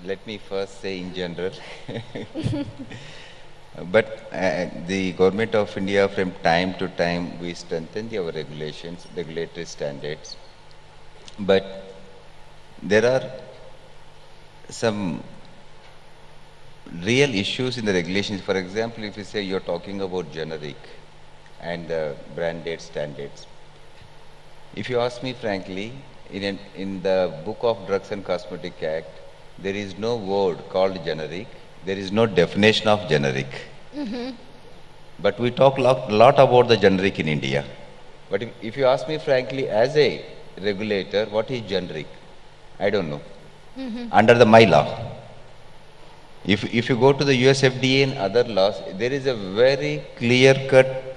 Let me first say in general. But the government of India, from time to time, we strengthen our regulations, regulatory standards. But there are some real issues in the regulations. For example, if you say you're talking about generic and the branded standards, if you ask me frankly, in the Book of Drugs and Cosmetic Act, there is no word called generic. There is no definition of generic. But we talk a lot about the generic in India. But if you ask me frankly, as a regulator, what is generic? I don't know. Under my law. If you go to the US FDA and other laws, there is a very clear-cut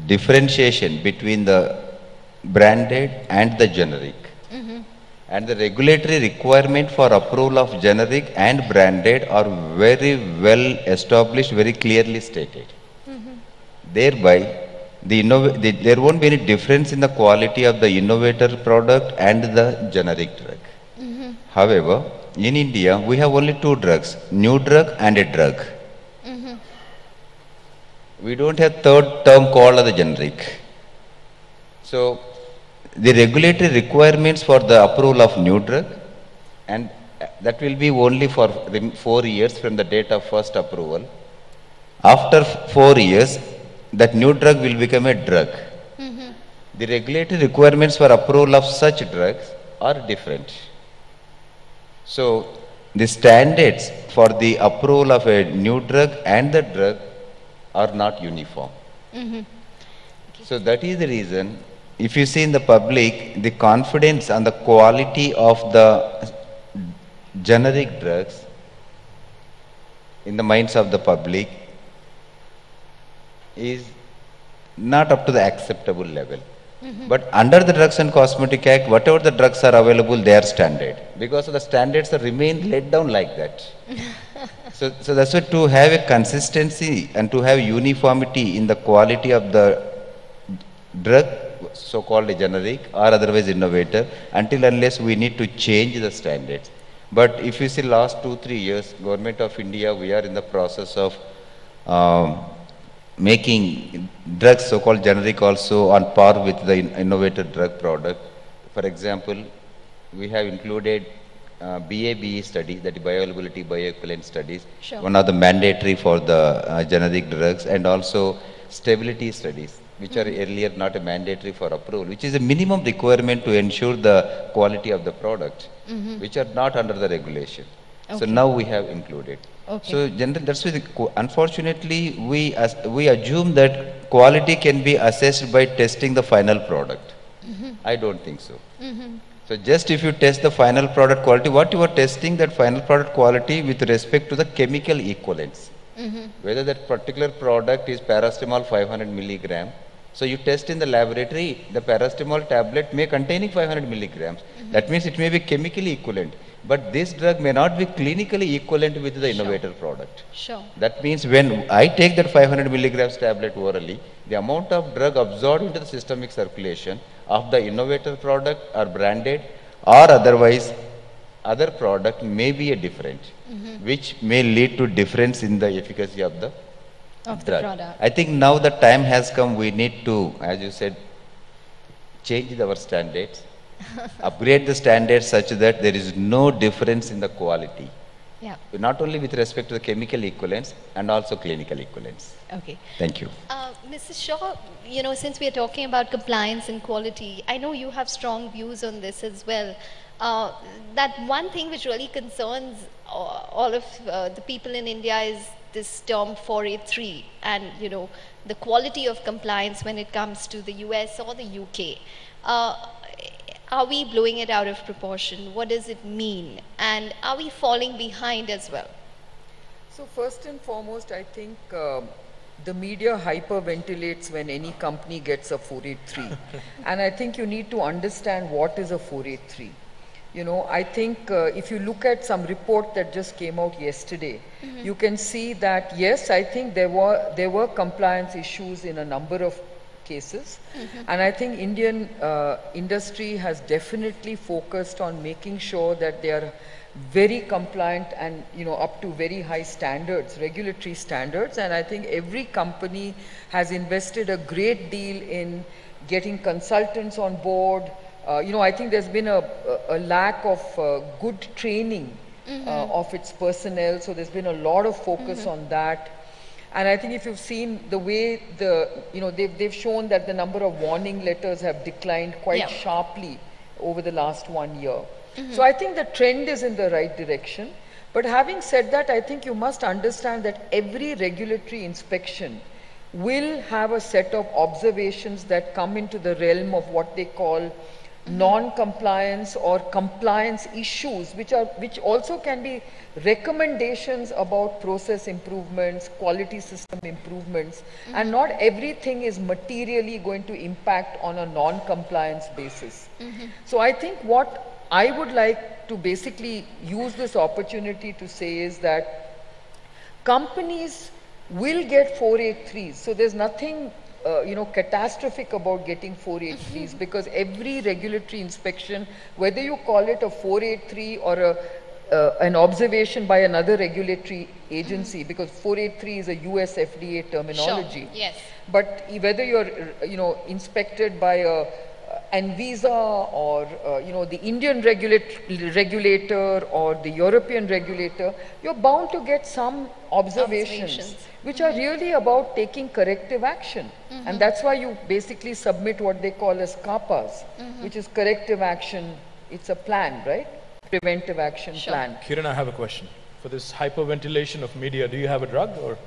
differentiation between the branded and the generic. And the regulatory requirement for approval of generic and branded are very well established, very clearly stated. Thereby, there won't be any difference in the quality of the innovator product and the generic drug. However, in India, we have only two drugs, new drug and a drug. We don't have third term called the generic. So, the regulatory requirements for the approval of new drug, and that will be only for 4 years from the date of first approval. After 4 years, that new drug will become a drug. The regulatory requirements for approval of such drugs are different. So the standards for the approval of a new drug and the drug are not uniform. So that is the reason, if you see in the public, the confidence on the quality of the generic drugs in the minds of the public is not up to the acceptable level. But under the Drugs and Cosmetic Act, whatever the drugs are available, they are standard. Because of the standards are remain laid down like that. So that's why to have a consistency and to have uniformity in the quality of the drug, so-called generic or otherwise innovator, until unless we need to change the standards. But if you see last 2-3 years, Government of India, we are in the process of making drugs, so-called generic, also on par with the innovator drug product. For example, we have included BABE study, that is bioavailability, bioequivalent studies, one of the mandatory for the generic drugs, and also stability studies, which are earlier not a mandatory for approval, which is a minimum requirement to ensure the quality of the product, which are not under the regulation. So now we have included. So that's why unfortunately we assume that quality can be assessed by testing the final product. I don't think so. So just if you test the final product quality, what you are testing that final product quality with respect to the chemical equivalents. Whether that particular product is paracetamol 500 milligram. So you test in the laboratory, the paracetamol tablet may containing 500 milligrams. That means it may be chemically equivalent. But this drug may not be clinically equivalent with the innovator product. That means when I take that 500 milligrams tablet orally, the amount of drug absorbed into the systemic circulation of the innovator product or branded or otherwise other product may be a different, which may lead to difference in the efficacy of the drug. I think now the time has come, we need to, as you said, change our standards. Upgrade the standards such that there is no difference in the quality. Not only with respect to the chemical equivalence and also clinical equivalence. Thank you. Mrs. Shaw, you know, since we are talking about compliance and quality, I know you have strong views on this as well. That one thing which really concerns all of the people in India is this term 483 and, you know, the quality of compliance when it comes to the US or the UK. Are we blowing it out of proportion? What does it mean? And are we falling behind as well? So first and foremost, I think the media hyperventilates when any company gets a 483. And I think you need to understand what is a 483. You know, I think if you look at some report that just came out yesterday, you can see that, yes, I think there were compliance issues in a number of cases. And I think Indian industry has definitely focused on making sure that they are very compliant and, you know, up to very high standards, regulatory standards. And I think every company has invested a great deal in getting consultants on board. You know, I think there's been a lack of good training of its personnel. So there's been a lot of focus on that. And I think if you've seen the way they've shown that the number of warning letters have declined quite sharply over the last 1 year. So I think the trend is in the right direction. But having said that, I think you must understand that every regulatory inspection will have a set of observations that come into the realm of what they call non-compliance or compliance issues, which also can be recommendations about process improvements, quality system improvements, and not everything is materially going to impact on a non-compliance basis. So I think what I would like to basically use this opportunity to say is that companies will get 483s. So there's nothing catastrophic about getting 483s because every regulatory inspection, whether you call it a 483 or an observation by another regulatory agency, because 483 is a US FDA terminology. But whether you're, inspected by a ANVISA or, the Indian regulator or the European regulator, you're bound to get some observations. Which are really about taking corrective action. And that's why you basically submit what they call as CAPAs, which is corrective action it's a plan, right? Preventive action plan. Kiran, I have a question. For this hyperventilation of media, do you have a drug or?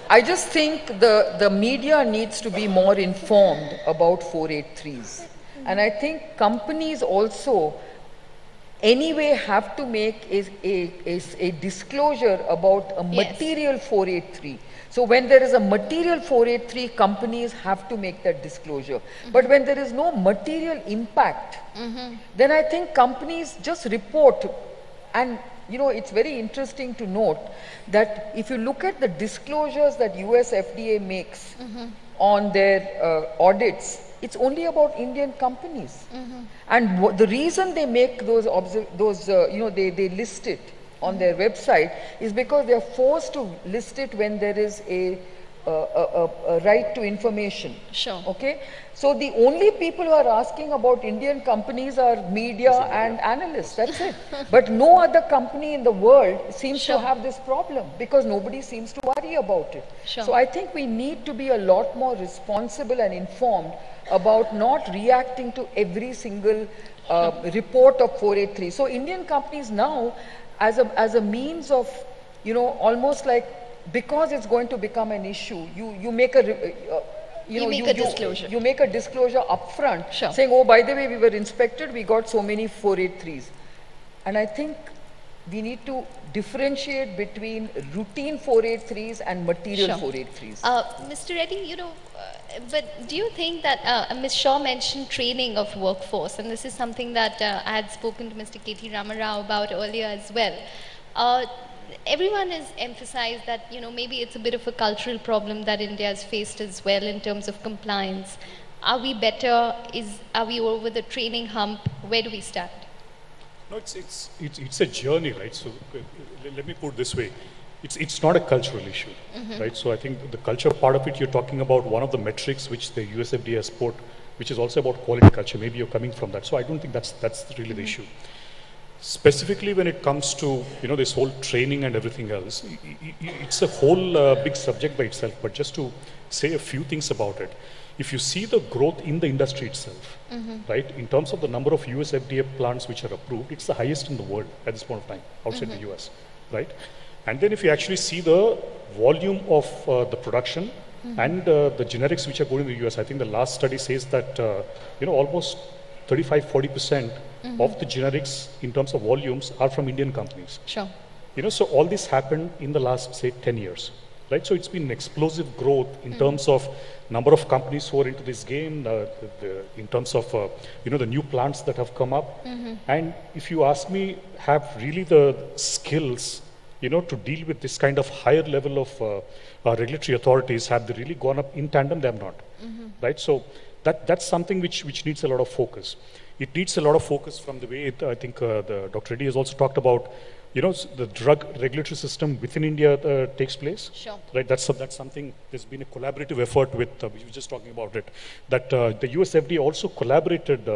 I just think the media needs to be more informed about 483s. And I think companies also anyway have to make a disclosure about a material 483. So when there is a material 483, companies have to make that disclosure. But when there is no material impact, then I think companies just report. And you know, it's very interesting to note that if you look at the disclosures that US FDA makes on their audits, it's only about Indian companies. And the reason they make those, they list it on their website is because they are forced to list it when there is a right to information. Sure. Okay? So the only people who are asking about Indian companies are media and analysts, that's it. But no other company in the world seems to have this problem because nobody seems to worry about it. So I think we need to be a lot more responsible and informed about not reacting to every single report of 483. So Indian companies now, as a means of, you know, almost like, because it's going to become an issue, you make a you make a disclosure upfront, saying, oh, by the way, we were inspected, we got so many 483s. And I think we need to differentiate between routine 483s and material 483s. Mr. Reddy, you know, but do you think that Ms. Shaw mentioned training of workforce, and this is something that I had spoken to Mr. K.T. Ramarao about earlier as well. Everyone has emphasized that, you know, maybe it's a bit of a cultural problem that India has faced as well in terms of compliance. Are we better? Are we over the training hump? Where do we stand? No, it's a journey, right? So let me put it this way. It's not a cultural issue, right? So I think the culture part of it, you're talking about one of the metrics which the US FDA has put, which is also about quality culture. Maybe you're coming from that. So I don't think that's really the issue. Specifically when it comes to, you know, this whole training and everything else, it's a whole big subject by itself. But just to say a few things about it, if you see the growth in the industry itself, right, in terms of the number of US FDA plants which are approved, it's the highest in the world at this point of time, outside the US, right? And then if you actually see the volume of the production and the generics which are going to the US, I think the last study says that, you know, almost 35–40% of the generics in terms of volumes are from Indian companies. Sure. You know, so all this happened in the last, say, 10 years, right? So it's been an explosive growth in terms of number of companies who are into this game, in terms of, you know, the new plants that have come up. And if you ask me, have really the skills, you know, to deal with this kind of higher level of regulatory authorities, have they really gone up in tandem? They have not, right? So that's something which needs a lot of focus. It needs a lot of focus from the way I think Dr. Reddy has also talked about, you know, the drug regulatory system within India takes place. Sure. Right. That's something. There's been a collaborative effort with. We were just talking about it. That the US FDA also collaborated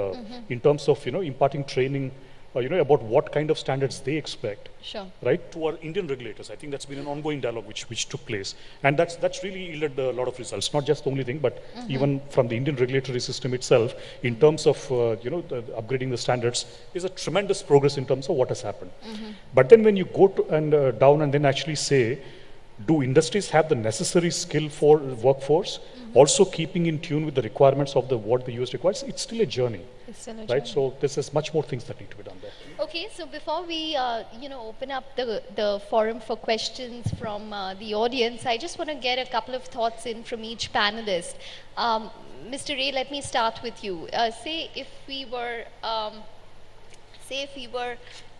in terms of, you know, imparting training, you know, about what kind of standards they expect. Sure. Right, to our Indian regulators. I think that's been an ongoing dialogue which took place, and that's really yielded a lot of results. Not just the only thing, but even from the Indian regulatory system itself, in terms of you know, upgrading the standards, is a tremendous progress in terms of what has happened. But then when you go to and down and then actually say, do industries have the necessary skill for workforce, also keeping in tune with the requirements of what the US requires? It's still a journey. It's still a right? journey. So there's much more things that need to be done there. Okay, so before we you know, open up the forum for questions from the audience, I just want to get a couple of thoughts in from each panelist. Mr. Ray, let me start with you. Say if we were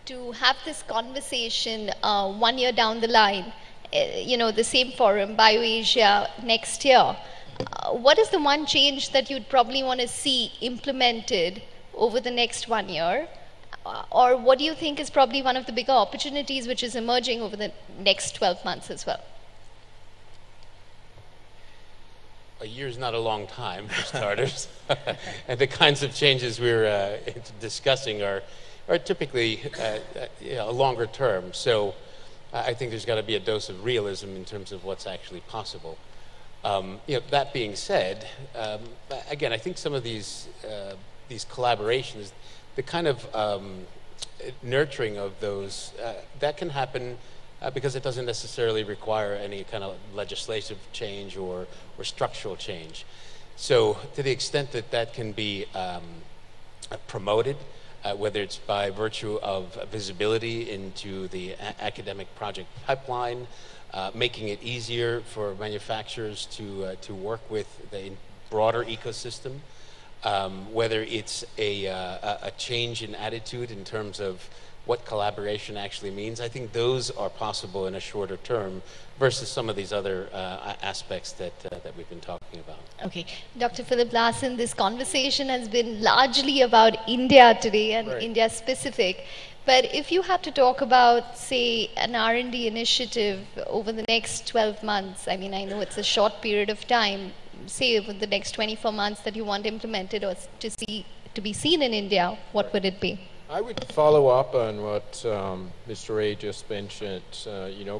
to have this conversation 1 year down the line, you know, the same forum, BioAsia, next year, what is the one change that you'd probably want to see implemented over the next 1 year? Or what do you think is probably one of the bigger opportunities which is emerging over the next 12 months as well? A year's not a long time, for starters. And the kinds of changes we're discussing are typically you know, a longer term. So I think there's got to be a dose of realism in terms of what's actually possible. You know, that being said, again, I think some of these collaborations, the kind of nurturing of those, that can happen because it doesn't necessarily require any kind of legislative change or structural change. So to the extent that that can be promoted, whether it's by virtue of visibility into the academic project pipeline, making it easier for manufacturers to work with the broader ecosystem, whether it's a change in attitude in terms of what collaboration actually means. I think those are possible in a shorter term versus some of these other aspects that we've been talking about. Okay. Dr. Philip Larsen, this conversation has been largely about India today and Right. India specific. But if you had to talk about, say, an R&D initiative over the next 12 months, I mean, I know it's a short period of time, say over the next 24 months that you want implemented or to be seen in India, what would it be? I would follow up on what Mr. Ray just mentioned.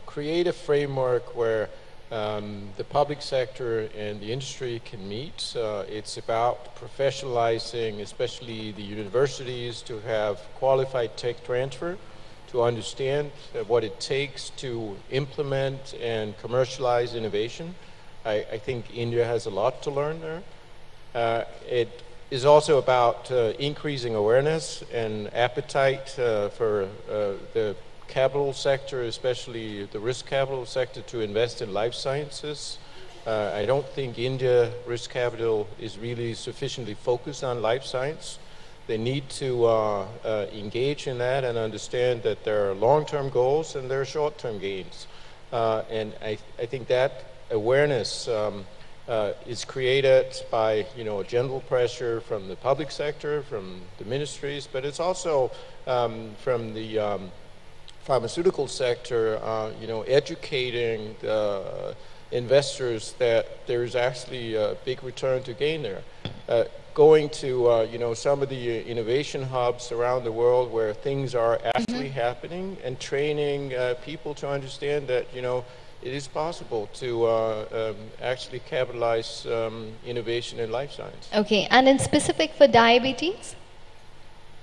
Create a framework where the public sector and the industry can meet. It's about professionalizing, especially the universities, to have qualified tech transfer, to understand what it takes to implement and commercialize innovation. I think India has a lot to learn there. It is also about increasing awareness and appetite for the capital sector, especially the risk capital sector, to invest in life sciences. I don't think India risk capital is really sufficiently focused on life science. They need to engage in that and understand that there are long-term goals and there are short-term gains. And I think that awareness is created by general pressure from the public sector, from the ministries, but it's also from the pharmaceutical sector, educating the investors that there's actually a big return to gain there. Going to some of the innovation hubs around the world where things are actually happening, and training people to understand that it is possible to actually capitalize innovation in life science. Okay, and in specific for diabetes?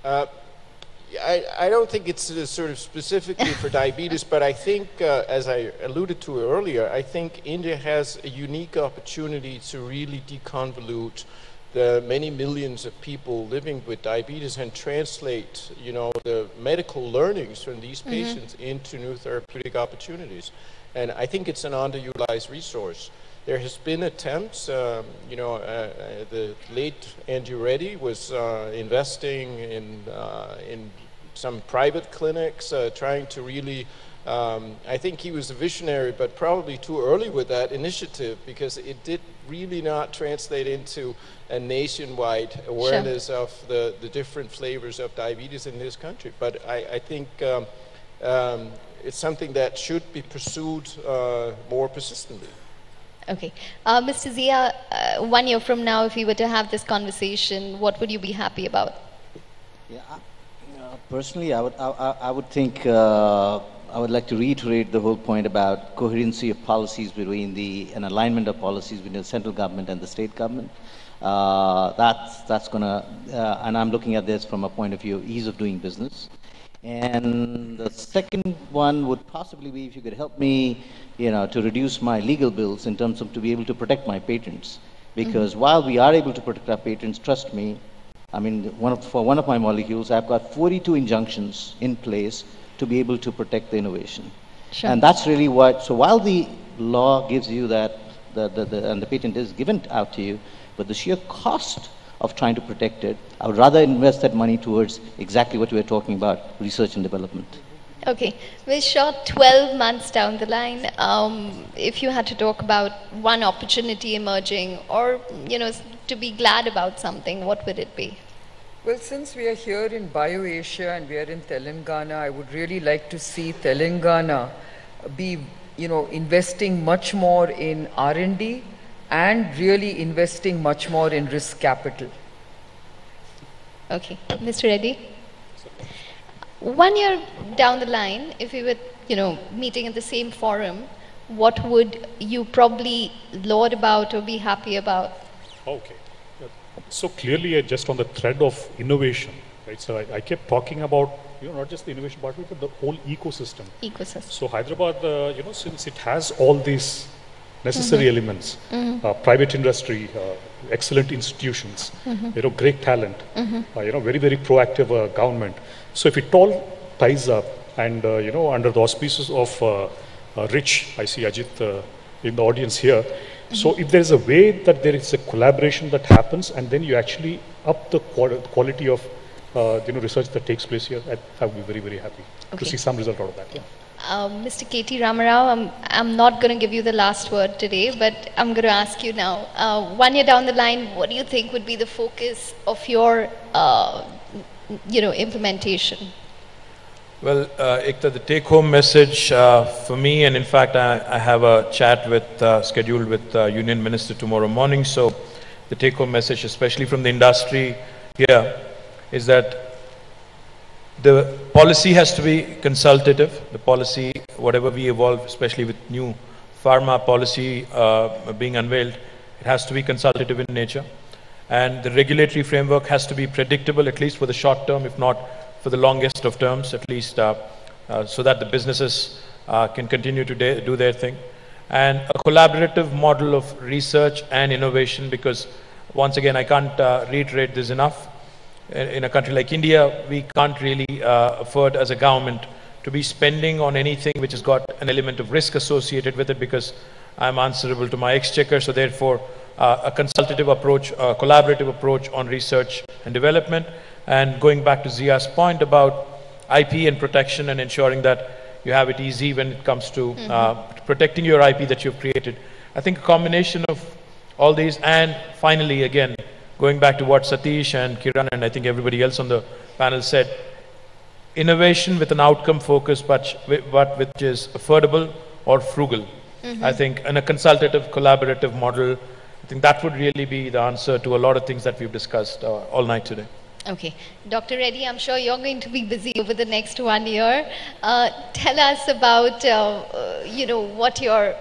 I don't think it's sort of specifically for diabetes, but I think, as I alluded to earlier, I think India has a unique opportunity to really deconvolute the many millions of people living with diabetes and translate, the medical learnings from these patients into new therapeutic opportunities. And I think it's an underutilized resource. There has been attempts, the late Andrew Reddy was investing in some private clinics, trying to really, I think he was a visionary, but probably too early with that initiative, because it did really not translate into a nationwide awareness of the different flavors of diabetes in this country. But I think it's something that should be pursued more persistently. Okay. Mr. Zia, 1 year from now, if we were to have this conversation, what would you be happy about? Yeah, personally, I would think, I would like to reiterate the whole point about coherency of policies and alignment of policies between the central government and the state government. That's gonna, and I'm looking at this from a point of view of ease of doing business. And the second one would possibly be if you could help me, to reduce my legal bills in terms of to be able to protect my patents. Because while we are able to protect our patents, trust me, I mean, for one of my molecules, I've got 42 injunctions in place to be able to protect the innovation. Sure. And that's really what, so while the law gives you that, and the patent is given out to you, but the sheer cost of trying to protect it, I would rather invest that money towards exactly what we were talking about, research and development. Okay, we're short 12 months down the line. If you had to talk about one opportunity emerging or, to be glad about something, what would it be? Well, since we are here in BioAsia and we are in Telangana, I would really like to see Telangana be, investing much more in R&D and really investing much more in risk capital. Okay, Mr. Reddy? 1 year down the line, if we were, meeting at the same forum, what would you probably laud about or be happy about? Okay. So clearly, just on the thread of innovation, right, right? So I kept talking about, not just the innovation part of it, but the whole ecosystem. So Hyderabad, since it has all these necessary elements, private industry, excellent institutions, great talent, very, very proactive government. So if it all ties up and, under the auspices of Rich, I see Ajit in the audience here. So if there is a way that there is a collaboration that happens and then you actually up the quality of research that takes place here, I would be very, very happy to see some result out of that. Yeah. Mr. KT Ramarao, I'm not going to give you the last word today, but I'm going to ask you now. 1 year down the line, what do you think would be the focus of your, implementation? Well, Ekta, the take-home message for me, and in fact, I have a chat scheduled with Union Minister tomorrow morning. So, the take-home message, especially from the industry here, is that the policy has to be consultative. The policy, whatever we evolve, especially with new pharma policy being unveiled, it has to be consultative in nature. And the regulatory framework has to be predictable, at least for the short term, if not for the longest of terms, at least so that the businesses can continue to do their thing. And a collaborative model of research and innovation, because once again, I can't reiterate this enough. In a country like India, we can't really afford as a government to be spending on anything which has got an element of risk associated with it, because I'm answerable to my exchequer. So therefore, a consultative approach, a collaborative approach on research and development. And going back to Zia's point about IP and protection and ensuring that you have it easy when it comes to protecting your IP that you've created. I think a combination of all these, and finally, again, going back to what Satish and Kiran and I think everybody else on the panel said, innovation with an outcome focus, but which is affordable or frugal. I think in a consultative, collaborative model, I think that would really be the answer to a lot of things that we've discussed all night today. Okay. Dr. Reddy, I'm sure you're going to be busy over the next 1 year. Tell us about, what your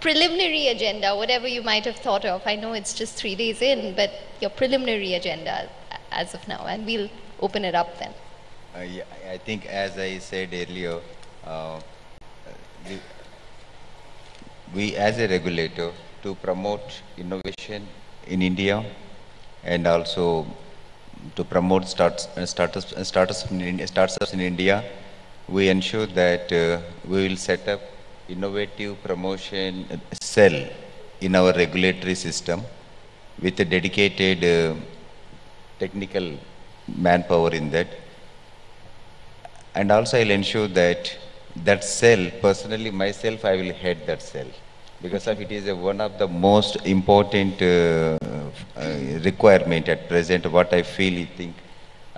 preliminary agenda, whatever you might have thought of. I know it's just 3 days in, but your preliminary agenda as of now, and we'll open it up then. Yeah, I think as I said earlier, we as a regulator to promote innovation in India and also to promote startups in India, we ensure that we will set up innovative promotion cell in our regulatory system with a dedicated technical manpower in that. And also I'll ensure that that cell, personally myself, I will head that cell, because of it is one of the most important requirement at present. What I think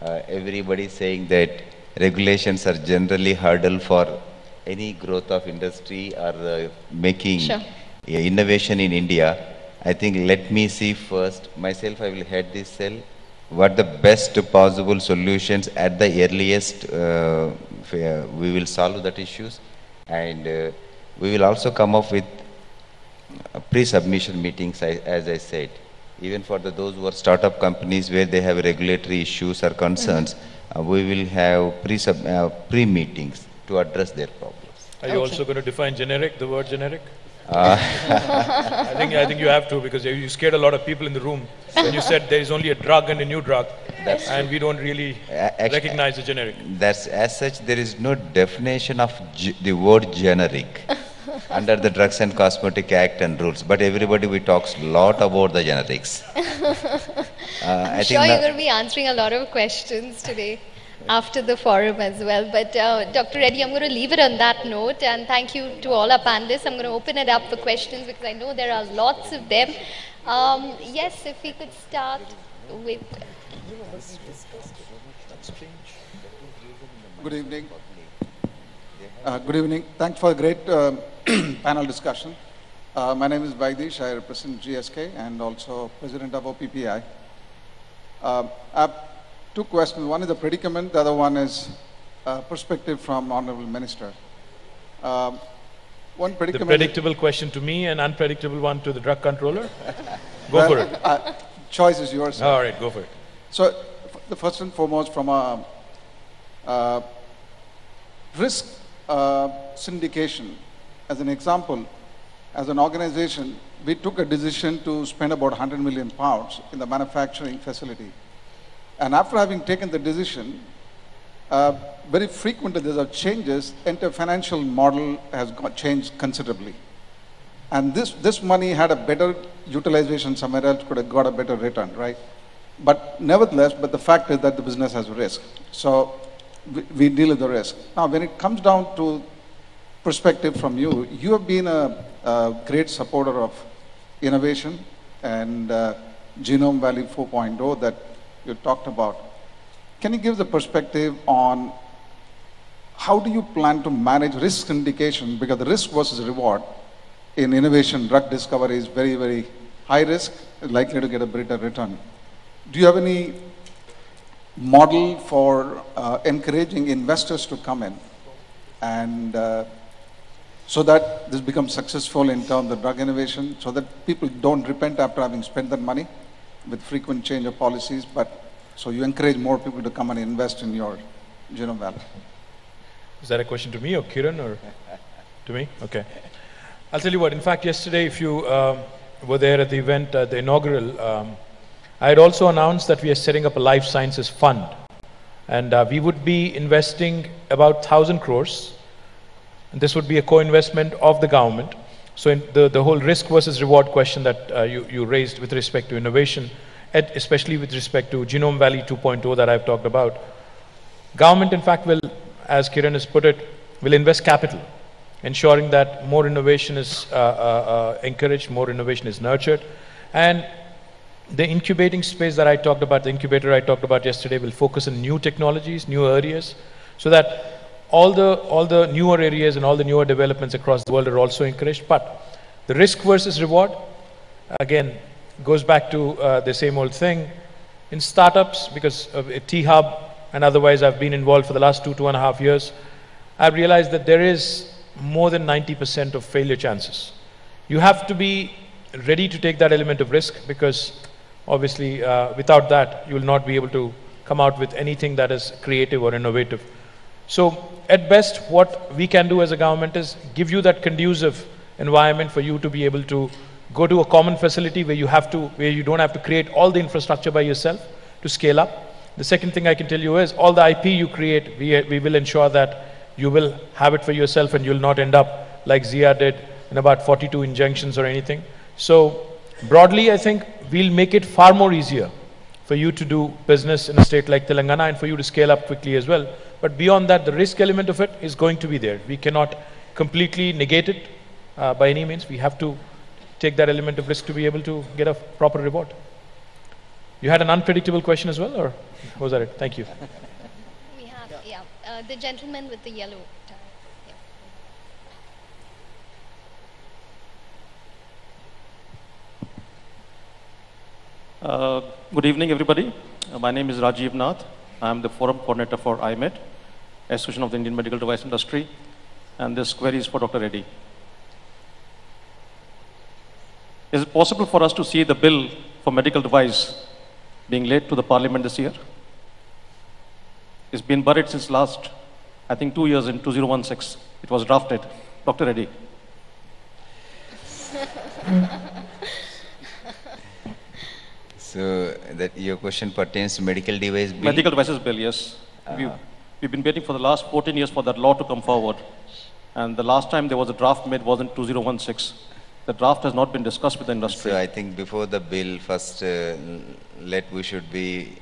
everybody is saying that regulations are generally hurdle for any growth of industry or making innovation in India. I think let me see first, myself I will head this cell, what the best possible solutions at the earliest we will solve that issues, and we will also come up with pre-submission meetings, as I said, even for those who are startup companies where they have regulatory issues or concerns, we will have pre-meetings to address their problems. Are you also going to define generic, the word generic? I think you have to, because you scared a lot of people in the room when you said there is only a drug and a new drug, and we don't really recognize the generic. That's as such, there is no definition of the word generic under the Drugs and Cosmetic Act and rules, but everybody talks a lot about the generics. I'm sure you're going to be answering a lot of questions today after the forum as well. But Dr. Reddy, I'm going to leave it on that note, and thank you to all our panelists. I'm going to open it up for questions because I know there are lots of them. Yes, if we could start with... Good evening. Good evening. Thanks for a great panel discussion. My name is Vaidheesh. I represent GSK and also president of OPPI. I have two questions. One is the predicament. The other one is perspective from Honorable Minister. One predicament. The predictable question to me and unpredictable one to the drug controller? Go for it. Choice is yours. All right, go for it. So The first and foremost, from a risk syndication, as an example, as an organization, we took a decision to spend about 100 million pounds in the manufacturing facility. And after having taken the decision, very frequently there are changes, and the financial model has changed considerably. And this money had a better utilization somewhere else, could have got a better return, right? But nevertheless, the fact is that the business has risk. So we deal with the risk. Now, when it comes down to perspective from you, you have been a great supporter of innovation and Genome Valley 4.0 that you talked about. Can you give the perspective on how do you plan to manage risk syndication? Because the risk versus reward in innovation, drug discovery is very, very high risk, likely to get a better return. Do you have any model for encouraging investors to come in and so that this becomes successful in terms of drug innovation, so that people don't repent after having spent that money with frequent change of policies, but so you encourage more people to come and invest in your Genome Valley? Is that a question to me or Kiran or to me? Okay. I'll tell you what, in fact, yesterday, if you were there at the event, the inaugural, I had also announced that we are setting up a life sciences fund. And we would be investing about 1,000 crores. And this would be a co-investment of the government. So in the whole risk versus reward question that you raised with respect to innovation, especially with respect to Genome Valley 2.0 that I've talked about, government in fact will, as Kiran has put it, will invest capital, ensuring that more innovation is encouraged, more innovation is nurtured. And the incubating space that I talked about, the incubator I talked about yesterday, will focus on new technologies, new areas, so that all the newer areas and all the newer developments across the world are also encouraged. But the risk versus reward, again, goes back to the same old thing. In startups, because of T-Hub and otherwise I've been involved for the last 2.5 years, I've realized that there is more than 90% of failure chances. You have to be ready to take that element of risk, because obviously without that you will not be able to come out with anything that is creative or innovative. So at best what we can do as a government is give you that conducive environment for you to be able to go to a common facility where you don't have to create all the infrastructure by yourself to scale up. The second thing I can tell you is all the IP you create, we will ensure that you will have it for yourself and you'll not end up like Zia did in about 42 injunctions or anything. So broadly, I think we'll make it far more easier for you to do business in a state like Telangana and for you to scale up quickly as well. But beyond that, the risk element of it is going to be there. We cannot completely negate it by any means. We have to take that element of risk to be able to get a proper reward. You had an unpredictable question as well, or was that it? Thank you. We have, yeah, the gentleman with the yellow tie. Yeah. Good evening, everybody. My name is Rajiv Nath. I am the forum coordinator for IMED, Association of the Indian Medical Device Industry, and this query is for Dr. Reddy. Is it possible for us to see the bill for medical device being laid to the Parliament this year? It's been buried since last, I think, 2 years in 2016. It was drafted. Dr. Reddy. So that your question pertains to medical device bill? Medical devices bill, yes. We've been waiting for the last 14 years for that law to come forward. And the last time there was a draft made was in 2016. The draft has not been discussed with the industry. So I think before the bill, first we should be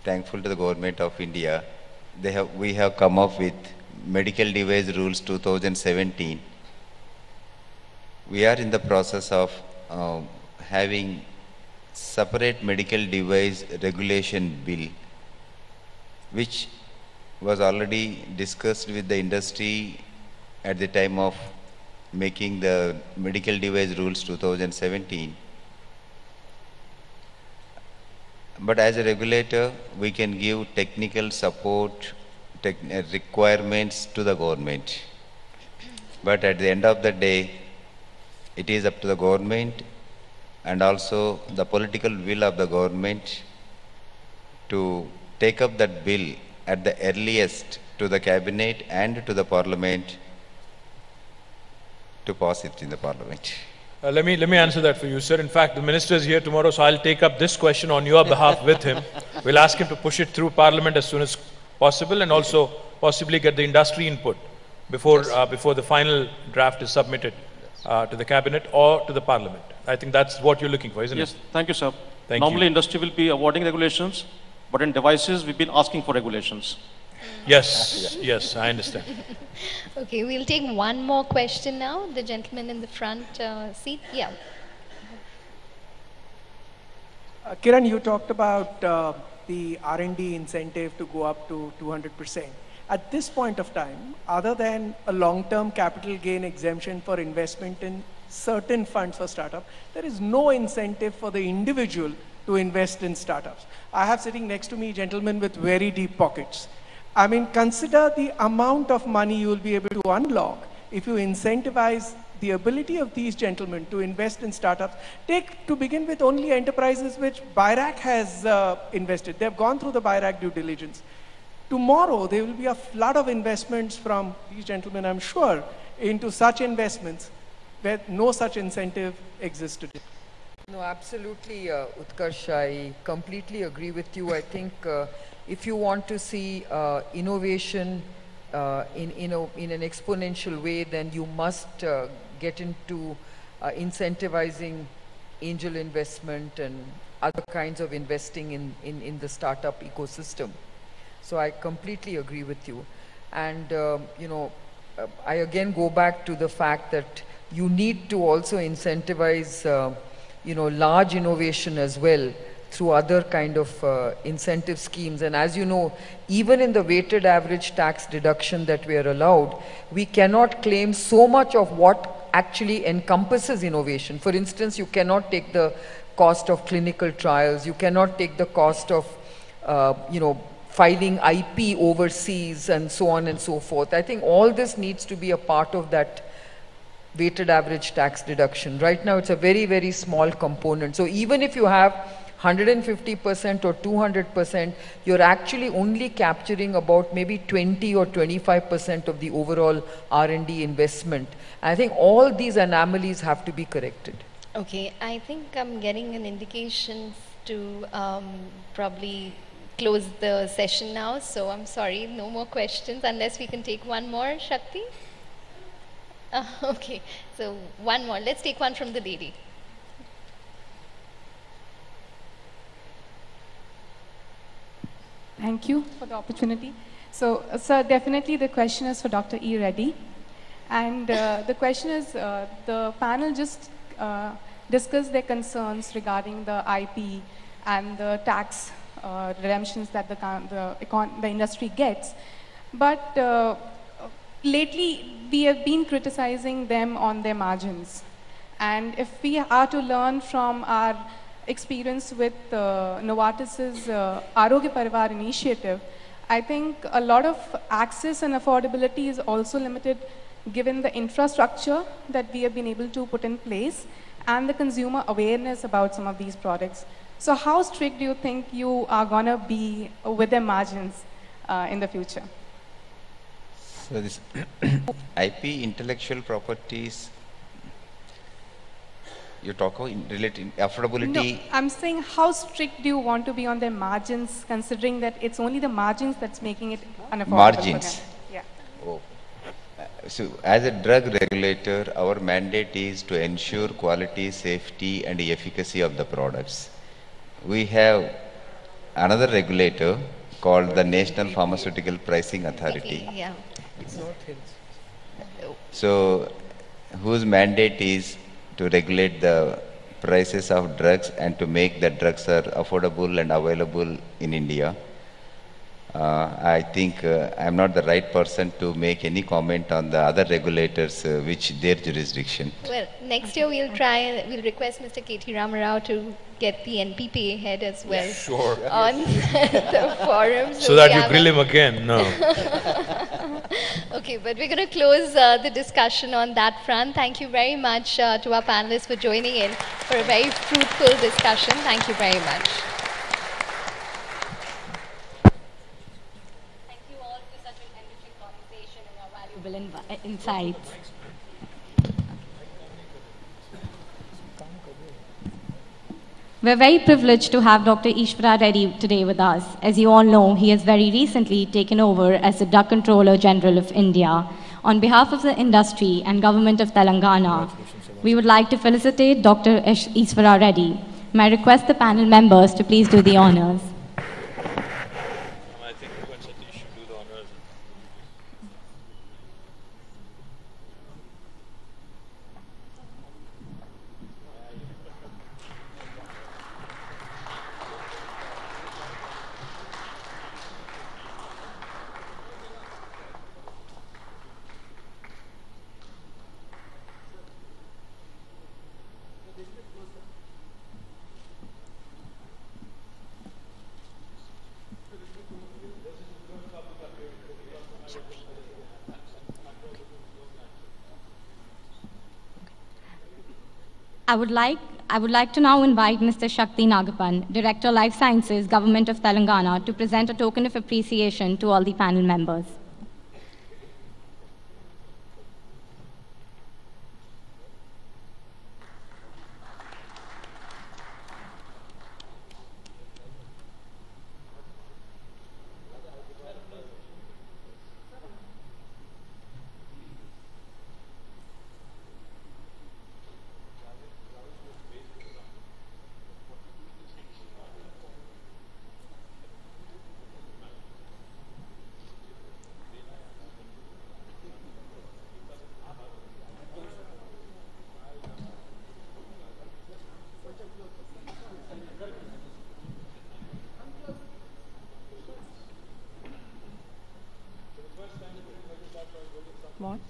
thankful to the government of India. We have come up with medical device rules 2017. We are in the process of having separate medical device regulation bill, which was already discussed with the industry at the time of making the medical device rules 2017. But as a regulator, we can give technical support, requirements to the government. But at the end of the day, it is up to the government and also the political will of the government to take up that bill at the earliest to the cabinet and to the parliament to pass it in the parliament? Let me answer that for you, sir. In fact, the minister is here tomorrow, so I'll take up this question on your behalf with him. We'll ask him to push it through Parliament as soon as possible, and also possibly get the industry input before before the final draft is submitted to the cabinet or to the Parliament. I think that's what you're looking for, isn't it? Yes, thank you, sir. Normally, industry will be awarding regulations, but in devices, we've been asking for regulations. Yes, yes, I understand. Okay, we'll take one more question now. The gentleman in the front seat. Yeah. Kiran, you talked about the R&D incentive to go up to 200%. At this point of time, other than a long-term capital gain exemption for investment in certain funds for startup, there is no incentive for the individual to invest in startups. I have sitting next to me gentlemen with very deep pockets. I mean, consider the amount of money you will be able to unlock if you incentivize the ability of these gentlemen to invest in startups. Take, to begin with, only enterprises which BioAsia has invested. They've gone through the BioAsia due diligence. Tomorrow, there will be a flood of investments from these gentlemen, I'm sure, into such investments where no such incentive exists today. No, absolutely, Utkarsh. I completely agree with you. I think if you want to see innovation in an exponential way, then you must get into incentivizing angel investment and other kinds of investing in the startup ecosystem. So I completely agree with you. And, I again go back to the fact that you need to also incentivize, large innovation as well through other kind of incentive schemes. And as you know, even in the weighted average tax deduction that we are allowed, we cannot claim so much of what actually encompasses innovation. For instance, you cannot take the cost of clinical trials, you cannot take the cost of, filing IP overseas and so on and so forth. I think all this needs to be a part of that weighted average tax deduction. Right now, it's a very, very small component. So even if you have 150% or 200%, you're actually only capturing about maybe 20 or 25% of the overall R&D investment. I think all these anomalies have to be corrected. Okay, I think I'm getting an indication to probably close the session now. So I'm sorry, no more questions unless we can take one more, Shakti. Okay, so one more. Let's take one from the lady. Thank you for the opportunity. So, sir, definitely the question is for Dr. E. Reddy. And the question is, the panel just discussed their concerns regarding the IP and the tax redemptions that the industry gets. But lately, we have been criticizing them on their margins. And if we are to learn from our experience with Novartis's Arogya Parivar initiative, I think a lot of access and affordability is also limited given the infrastructure that we have been able to put in place and the consumer awareness about some of these products. So how strict do you think you are going to be with the margins in the future? So this IP, intellectual properties, you talk about related affordability. No, I'm saying how strict do you want to be on their margins, considering that it's only the margins that's making it unaffordable? Margins. For them? Yeah. Oh. So as a drug regulator, our mandate is to ensure quality, safety and efficacy of the products. We have another regulator called the National Pharmaceutical Pricing Authority. Yeah. It's not his. So whose mandate is to regulate the prices of drugs and to make the drugs are affordable and available in India. I think I'm not the right person to make any comment on the other regulators which their jurisdiction. Well, next year we'll we'll request Mr. KT Ramarao to get the NPPA head as well. Sure. On the forum. So that you grill him again? No. Okay, but we're going to close the discussion on that front. Thank you very much to our panelists for joining in for a very fruitful discussion. Thank you very much. insights. We're very privileged to have Dr. Ishvara Reddy today with us. As you all know, he has very recently taken over as the Drug Controller General of India. On behalf of the industry and government of Telangana, we would like to felicitate Dr. Ishvara Reddy. May I request the panel members to please do the honors. I think you and Satish should do the honors. I would like to now invite Mr. Shakti Nagapan, Director Life Sciences, Government of Telangana, to present a token of appreciation to all the panel members. What?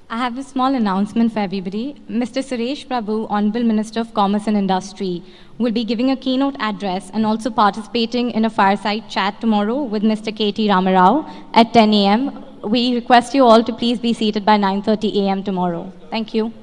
I have a small announcement for everybody. Mr. Suresh Prabhu, Honorable Minister of Commerce and Industry, will be giving a keynote address and also participating in a fireside chat tomorrow with Mr. KT Ramarao at 10 a.m. We request you all to please be seated by 9:30 a.m. tomorrow. Thank you.